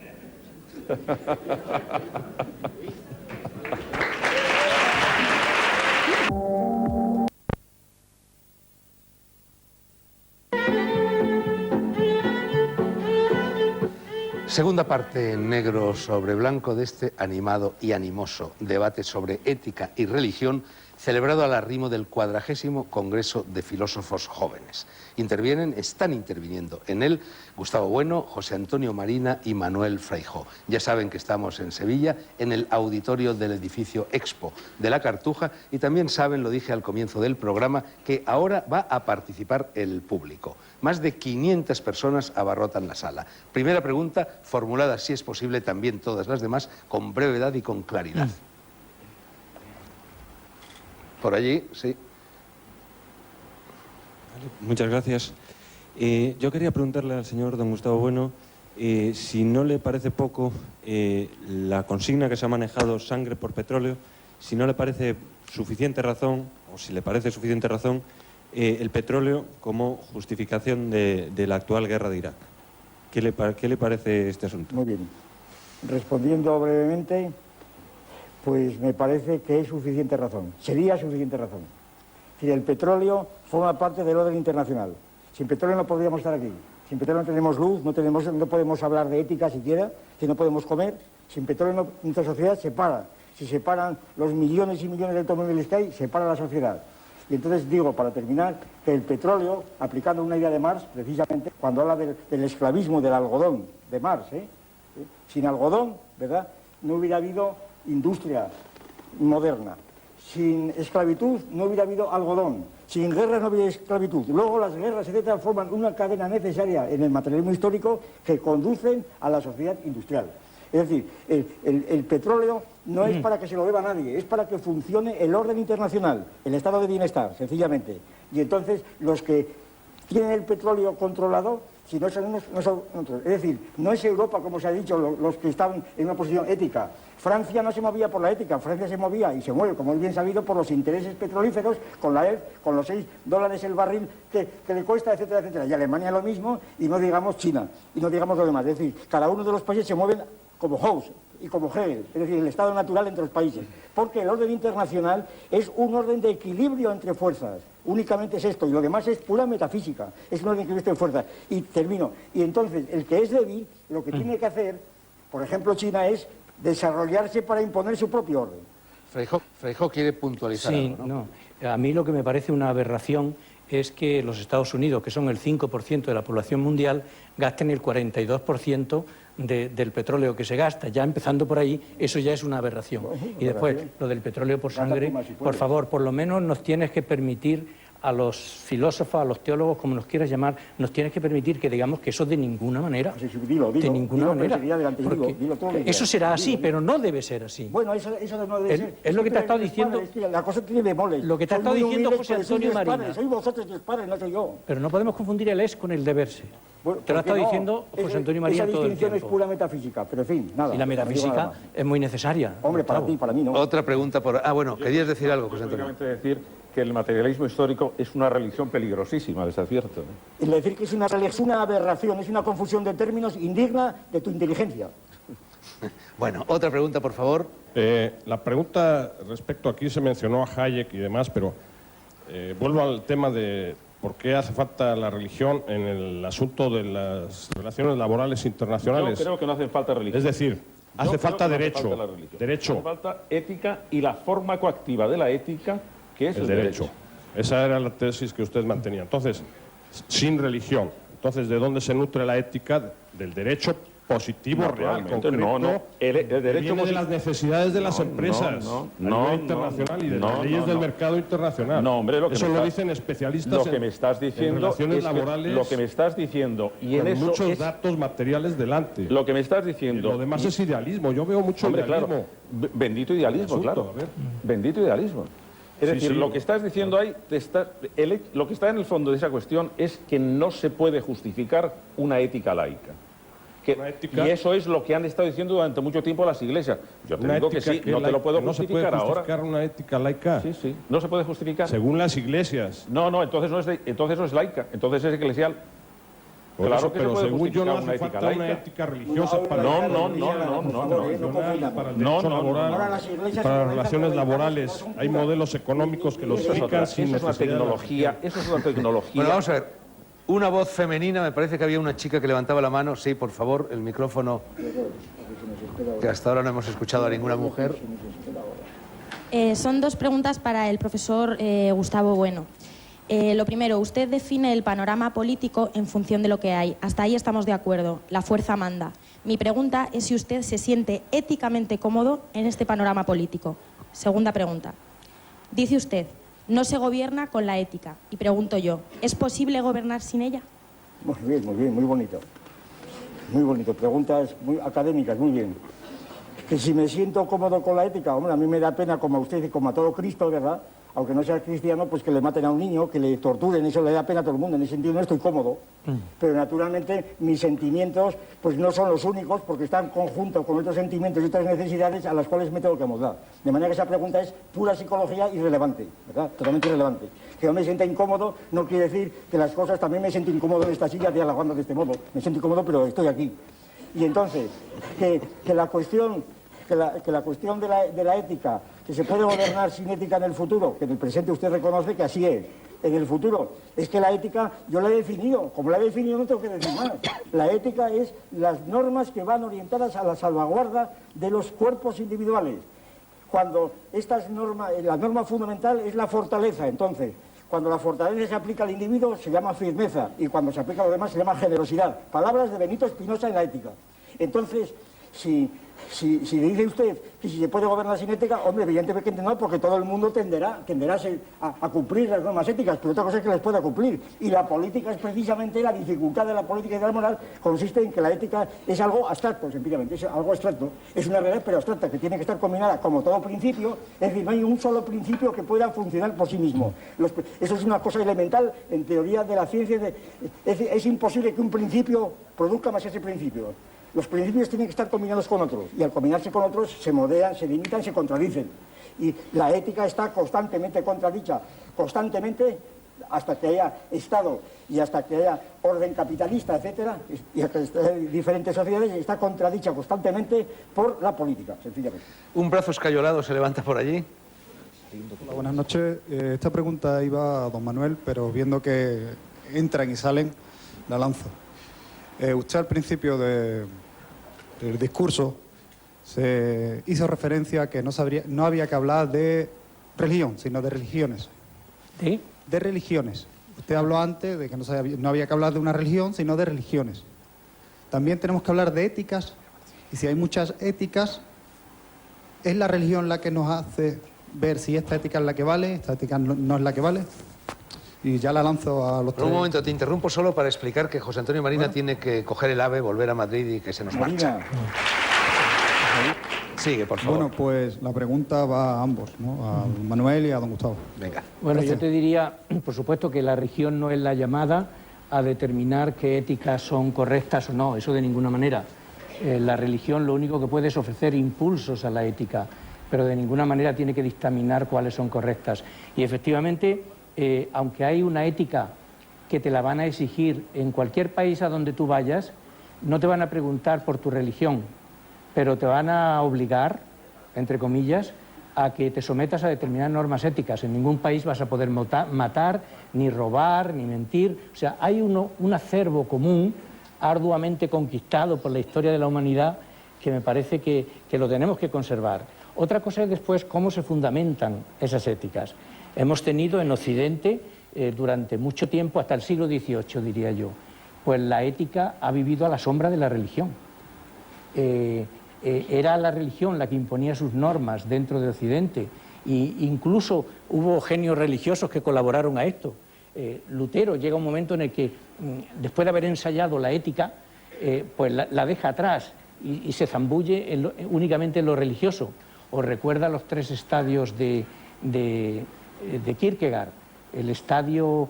Segunda parte en negro sobre blanco de este animado y animoso debate sobre ética y religión celebrado al arrimo del 40º Congreso de Filósofos Jóvenes. Están interviniendo en él Gustavo Bueno, José Antonio Marina y Manuel Feijó. Ya saben que estamos en Sevilla, en el auditorio del edificio Expo de la Cartuja, y también saben, lo dije al comienzo del programa, que ahora va a participar el público. Más de 500 personas abarrotan la sala. Primera pregunta, formulada, si es posible, también todas las demás, con brevedad y con claridad. Por allí, sí. Muchas gracias. Yo quería preguntarle al señor don Gustavo Bueno si no le parece poco la consigna que se ha manejado sangre por petróleo, si no le parece suficiente razón, o si le parece suficiente razón, el petróleo como justificación de la actual guerra de Irak. ¿Qué le parece este asunto? Muy bien. Respondiendo brevemente, pues me parece que es suficiente razón. Sería suficiente razón. Es decir, el petróleo forma parte del orden internacional. Sin petróleo no podríamos estar aquí. Sin petróleo no tenemos luz, no podemos hablar de ética siquiera, si no podemos comer. Sin petróleo nuestra sociedad se para. Si se paran los millones y millones de automóviles que hay, se para la sociedad. Y entonces digo, para terminar, que el petróleo, aplicando una idea de Marx, precisamente, cuando habla del esclavismo del algodón de Marx, sin algodón, ¿verdad?, no hubiera habido industria moderna. Sin esclavitud no hubiera habido algodón. Sin guerra no había esclavitud. Luego las guerras, etcétera, forman una cadena necesaria en el materialismo histórico que conducen a la sociedad industrial. Es decir, el petróleo no es para que se lo beba nadie, es para que funcione el orden internacional, el estado de bienestar, sencillamente. Y entonces los que tienen el petróleo controlado, si no son unos, no son otros. Es decir, no es Europa, como se ha dicho, los que estaban en una posición ética. Francia no se movía por la ética, Francia se movía y se mueve, como es bien sabido, por los intereses petrolíferos, con la ERF, con los $6 el barril que le cuesta, etcétera, etcétera. Y Alemania lo mismo, y no digamos China, y no digamos lo demás. Es decir, cada uno de los países se mueven como House y como Hegel, es decir, el estado natural entre los países. Porque el orden internacional es un orden de equilibrio entre fuerzas. Únicamente es esto, y lo demás es pura metafísica. Es un orden de equilibrio entre fuerzas. Y termino. Y entonces, el que es débil, lo que tiene que hacer, por ejemplo, China, es desarrollarse para imponer su propio orden. Feijó quiere puntualizar Sí, algo, ¿no? A mí lo que me parece una aberración es que los Estados Unidos, que son el 5% de la población mundial, gasten el 42% del petróleo que se gasta. Ya empezando por ahí, eso ya es una aberración. Y después, lo del petróleo por sangre, por favor, por lo menos nos tienes que permitir a los filósofos, a los teólogos, como nos quieras llamar, nos tienes que permitir que digamos que eso de ninguna manera. De ninguna manera. Porque eso será así, pero no debe ser así. Bueno, eso no debe ser. Es lo que te ha estado diciendo. La cosa tiene bemoles. Lo que te ha estado diciendo José Antonio Marina. Soy vosotros los padres, no soy yo. Pero no podemos confundir el es con el deberse. Bueno, te lo ha estado diciendo José Antonio Marina todo el tiempo. Esa distinción es pura metafísica, pero en fin, nada. Y la metafísica es muy necesaria. Hombre, para ti, para mí no. Otra pregunta por... Ah, bueno, querías decir algo, José Antonio. Únicamente decir que el materialismo histórico es una religión peligrosísima, les advierto. Es decir, que es una aberración, es una confusión de términos indigna de tu inteligencia. Bueno, otra pregunta, por favor. La pregunta respecto, aquí se mencionó a Hayek y demás, pero vuelvo al tema de por qué hace falta la religión en el asunto de las relaciones laborales internacionales. Yo creo que no hace falta religión. Es decir, hace falta derecho. Hace falta ética y la forma coactiva de la ética, que es el derecho. Esa era la tesis que usted mantenía. Entonces, sin religión. Entonces, ¿de dónde se nutre la ética? Del derecho positivo real, Naturalmente, concreto, no. El derecho viene de las necesidades de las empresas a nivel internacional y de las leyes del mercado internacional. No, hombre, eso lo dicen especialistas lo que me estás diciendo en relaciones es que laborales, lo que me estás diciendo y en con eso muchos es datos materiales delante. lo que me estás diciendo. Lo demás es idealismo. Yo veo mucho Hombre, idealismo. claro. Bendito idealismo, Asunto, claro. a ver. Bendito idealismo. Es Sí, decir, sí. lo que estás diciendo ahí, lo que está en el fondo de esa cuestión es que no se puede justificar una ética laica. Una ética- Y eso es lo que han estado diciendo durante mucho tiempo las iglesias. Yo te Una digo que ética sí, no te lo puedo no se puede justificar ahora. justificar una ética laica. Sí, sí, no se puede justificar. Según las iglesias. No, entonces no es laica, entonces es eclesial. Por Claro eso, que se pero puede según yo no justificar hace una ética falta una laica. ética religiosa para no, el no, derecho no, no, no, nacional, para el no, derecho no, laboral, ahora las iglesias para se las relaciones organizan por laborales. son Hay puras. modelos económicos que lo Eso es explican sin una necesidad de la tecnología, eso es una tecnología. Bueno, vamos a ver. Una voz femenina, me parece que había una chica que levantaba la mano. Sí, por favor, el micrófono, que hasta ahora no hemos escuchado a ninguna mujer. Son dos preguntas para el profesor Gustavo Bueno. Lo primero, usted define el panorama político en función de lo que hay. Hasta ahí estamos de acuerdo. La fuerza manda. Mi pregunta es si usted se siente éticamente cómodo en este panorama político. Segunda pregunta. Dice usted, no se gobierna con la ética. Y pregunto yo, ¿es posible gobernar sin ella? Muy bien, muy bonito. Muy bonito. Preguntas muy académicas, muy bien. Que si me siento cómodo con la ética, hombre, a mí me da pena, como a usted y como a todo Cristo, ¿verdad? Aunque no sea cristiano, pues que le maten a un niño, que le torturen, eso le da pena a todo el mundo. En ese sentido no estoy cómodo. Pero naturalmente mis sentimientos pues no son los únicos, porque están conjuntos con otros sentimientos y otras necesidades a las cuales me tengo que amoldar. De manera que esa pregunta es pura psicología irrelevante, ¿verdad? Totalmente irrelevante. Que yo me sienta incómodo no quiere decir que las cosas también me siento incómodo en esta silla dialogando de este modo. Me siento incómodo, pero estoy aquí. Y entonces, que la cuestión de la ética, que se puede gobernar sin ética en el futuro, que en el presente usted reconoce que así es, en el futuro, es que la ética, yo la he definido, como la he definido no tengo que decir más. La ética es las normas que van orientadas a la salvaguarda de los cuerpos individuales. Cuando estas normas, la norma fundamental es la fortaleza, entonces, cuando la fortaleza se aplica al individuo se llama firmeza y cuando se aplica a los demás se llama generosidad. Palabras de Benito Spinoza en la ética. Entonces, si dice usted que si se puede gobernar sin ética, hombre, evidentemente que no, porque todo el mundo tenderá a cumplir las normas éticas, pero otra cosa es que las pueda cumplir. Y la política es precisamente la dificultad de la política y de la moral, consiste en que la ética es algo abstracto, sencillamente, es algo abstracto. Es una realidad, pero abstracta, que tiene que estar combinada como todo principio, es decir, no hay un solo principio que pueda funcionar por sí mismo. Eso es una cosa elemental en teoría de la ciencia. Es imposible que un principio produzca más ese principio. Los principios tienen que estar combinados con otros, y al combinarse con otros se modean, se limitan, se contradicen. Y la ética está constantemente contradicha, constantemente, hasta que haya Estado y hasta que haya orden capitalista, etcétera, y hasta que haya diferentes sociedades, está contradicha constantemente por la política, sencillamente. Un brazo escayolado se levanta por allí. Hola, buenas noches. Esta pregunta iba a don Manuel, pero viendo que entran y salen, la lanzo. Usted al principio del discurso se hizo referencia a que no había que hablar de religión, sino de religiones. ¿Sí? De religiones. Usted habló antes de que no había que hablar de una religión, sino de religiones. También tenemos que hablar de éticas, y si hay muchas éticas, ¿es la religión la que nos hace ver si esta ética es la que vale, esta ética no es la que vale? Y ya la lanzo a los Por un momento, te interrumpo solo para explicar que José Antonio Marina tiene que coger el AVE, volver a Madrid y que se nos marcha. Marina. Sigue, por favor. Bueno, pues la pregunta va a ambos, ¿no? A Manuel y a don Gustavo. Venga. Bueno, yo te diría, por supuesto, que la religión no es la llamada a determinar qué éticas son correctas o no, eso de ninguna manera. La religión lo único que puede es ofrecer impulsos a la ética, pero de ninguna manera tiene que dictaminar cuáles son correctas. Y efectivamente, aunque hay una ética que te la van a exigir en cualquier país a donde tú vayas, no te van a preguntar por tu religión, pero te van a obligar, entre comillas, a que te sometas a determinadas normas éticas. En ningún país vas a poder matar, ni robar, ni mentir. O sea, hay un acervo común, arduamente conquistado por la historia de la humanidad, que me parece que lo tenemos que conservar. Otra cosa es después cómo se fundamentan esas éticas. Hemos tenido en Occidente durante mucho tiempo, hasta el siglo XVIII, diría yo, pues la ética ha vivido a la sombra de la religión. Era la religión la que imponía sus normas dentro de Occidente, e incluso hubo genios religiosos que colaboraron a esto. Lutero llega un momento en el que, después de haber ensayado la ética, pues la deja atrás y se zambulle únicamente en lo religioso. Os recuerda los 3 estadios de Kierkegaard. El estadio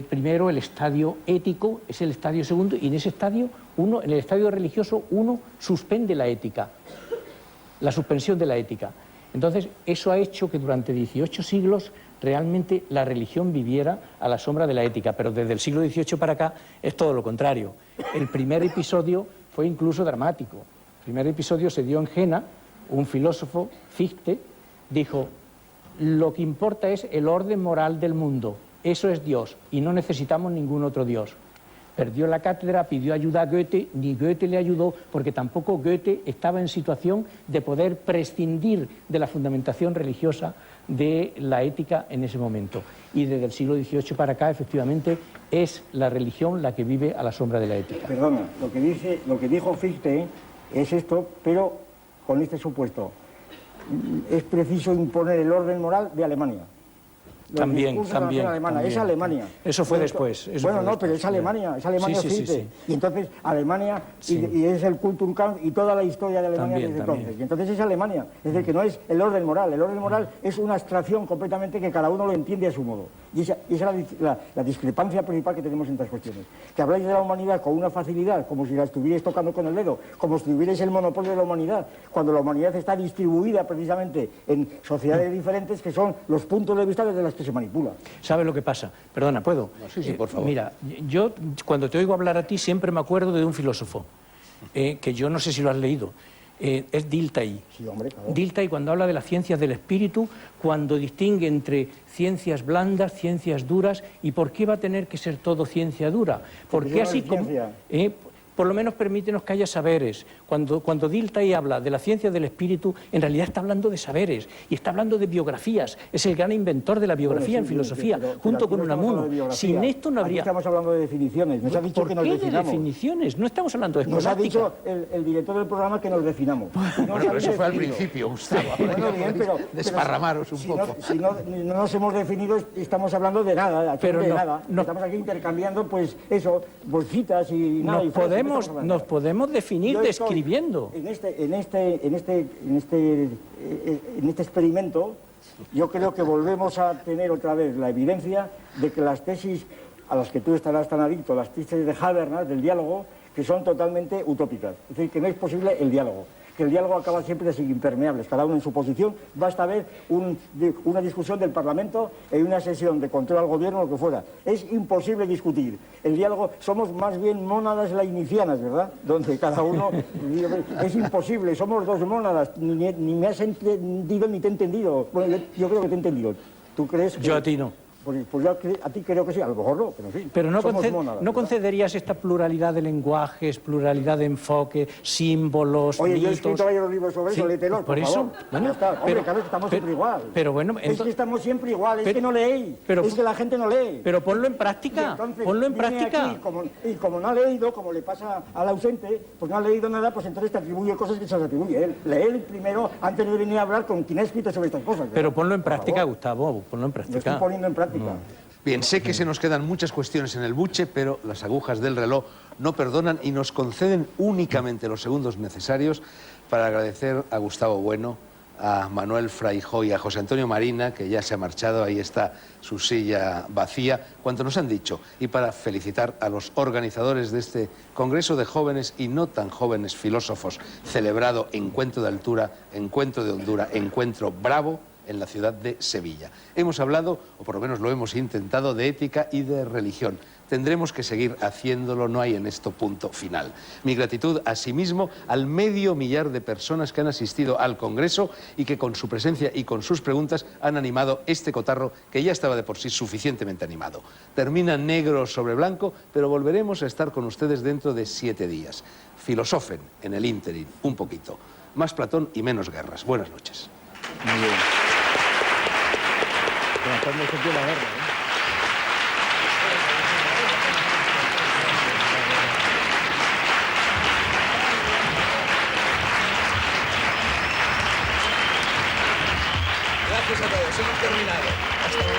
primero, el estadio ético, es el estadio segundo, y en ese estadio, en el estadio religioso, uno suspende la ética, la suspensión de la ética. Entonces, eso ha hecho que durante 18 siglos realmente la religión viviera a la sombra de la ética, pero desde el siglo XVIII para acá es todo lo contrario. El primer episodio fue incluso dramático. El primer episodio se dio en Jena. Un filósofo, Fichte, dijo: lo que importa es el orden moral del mundo, eso es Dios, y no necesitamos ningún otro Dios. Perdió la cátedra, pidió ayuda a Goethe, ni Goethe le ayudó, porque tampoco Goethe estaba en situación de poder prescindir de la fundamentación religiosa de la ética en ese momento. Y desde el siglo XVIII para acá, efectivamente, es la religión la que vive a la sombra de la ética. Perdona, lo que dijo Fichte es esto, pero con este supuesto. Es preciso imponer el orden moral de Alemania. También. Es Alemania. Eso fue después. Pero es Alemania, Fichte. Sí. Y entonces Alemania, y es el Kulturkampf y toda la historia de Alemania desde entonces. Y entonces es Alemania. Es decir, que no es el orden moral. El orden moral es una abstracción completamente que cada uno lo entiende a su modo. Y esa es la discrepancia principal que tenemos en estas cuestiones. Que habláis de la humanidad con una facilidad, como si la estuvierais tocando con el dedo, como si tuvierais el monopolio de la humanidad, cuando la humanidad está distribuida precisamente en sociedades diferentes que son los puntos de vista desde las que se manipula. ¿Sabes lo que pasa? Perdona, ¿puedo? No, sí, por favor. Mira, yo cuando te oigo hablar a ti siempre me acuerdo de un filósofo, que yo no sé si lo has leído, es Dilthey. Sí, hombre, claro. Dilthey, cuando habla de las ciencias del espíritu, cuando distingue entre ciencias blandas, ciencias duras, ¿y por qué va a tener que ser todo ciencia dura? Porque así como... por lo menos permítenos que haya saberes. Cuando Dilthey habla de la ciencia del espíritu, en realidad está hablando de saberes y está hablando de biografías. Es el gran inventor de la biografía en filosofía, junto con Unamuno. Sin esto no habría... Aquí estamos hablando de definiciones. Nos ha dicho ¿Por que nos qué definamos. de definiciones? No estamos hablando de Nos ha escolástica. dicho el director del programa que nos definamos. Bueno, pero eso fue al principio, Gustavo. Bueno, bien, pero desparramaros un poco. Si no nos hemos definido, estamos hablando de nada, Pero de no, nada. no. Estamos aquí intercambiando, pues eso, bolsitas y nada. Nos podemos definir Yo estoy describiendo. En este experimento, yo creo que volvemos a tener otra vez la evidencia de que las tesis a las que tú estarás tan adicto, las tesis de Habermas, del diálogo, que son totalmente utópicas. Es decir, que no es posible el diálogo. Que el diálogo acaba siempre de ser impermeables, cada uno en su posición. Basta ver una discusión del Parlamento en una sesión de control al gobierno, lo que fuera. Es imposible discutir. El diálogo, somos más bien mónadas lainicianas, ¿verdad? Donde cada uno... es imposible, somos dos mónadas. Ni me has entendido ni te he entendido. Bueno, yo creo que te he entendido. ¿Tú crees que...? Yo a ti no. Pues yo a ti creo que sí, a lo mejor no, pero sí. Pero no, somos mónadas, no ¿verdad? concederías esta pluralidad de lenguajes, pluralidad de enfoque, símbolos, Oye, yo he mitos... escrito varios libros sobre eso, léetelos, por eso, favor. bueno, Ya está. Hombre, claro, estamos siempre igual. Pero bueno, es que estamos siempre igual, es que no leéis, es que la gente no lee. Pero ponlo en práctica, Entonces, ponlo en viene práctica. aquí, como no ha leído, como le pasa al ausente, pues no ha leído nada, pues entonces te atribuye cosas que se las atribuye él. Leer primero, antes de venir a hablar con quien ha escrito sobre estas cosas. Pero ponlo en Por práctica, favor. Gustavo, ponlo en Lo práctica. estoy poniendo en práctica. Bien, sé que se nos quedan muchas cuestiones en el buche, pero las agujas del reloj no perdonan y nos conceden únicamente los segundos necesarios para agradecer a Gustavo Bueno, a Manuel Fraijó y a José Antonio Marina, que ya se ha marchado, ahí está su silla vacía, cuanto nos han dicho, y para felicitar a los organizadores de este Congreso de Jóvenes y no tan jóvenes filósofos, celebrado Encuentro de Altura, Encuentro de Hondura, Encuentro Bravo, en la ciudad de Sevilla. Hemos hablado, o por lo menos lo hemos intentado, de ética y de religión. Tendremos que seguir haciéndolo, no hay en esto punto final. Mi gratitud asimismo al 500.000 de personas que han asistido al Congreso y que con su presencia y con sus preguntas han animado este cotarro que ya estaba de por sí suficientemente animado. Termina negro sobre blanco, pero volveremos a estar con ustedes dentro de 7 días. Filosofen en el ínterin, un poquito. Más Platón y menos guerras. Buenas noches. Muy bien. Pero cuando se dio la guerra, ¿eh? Gracias a todos. Hemos terminado. Hasta mañana.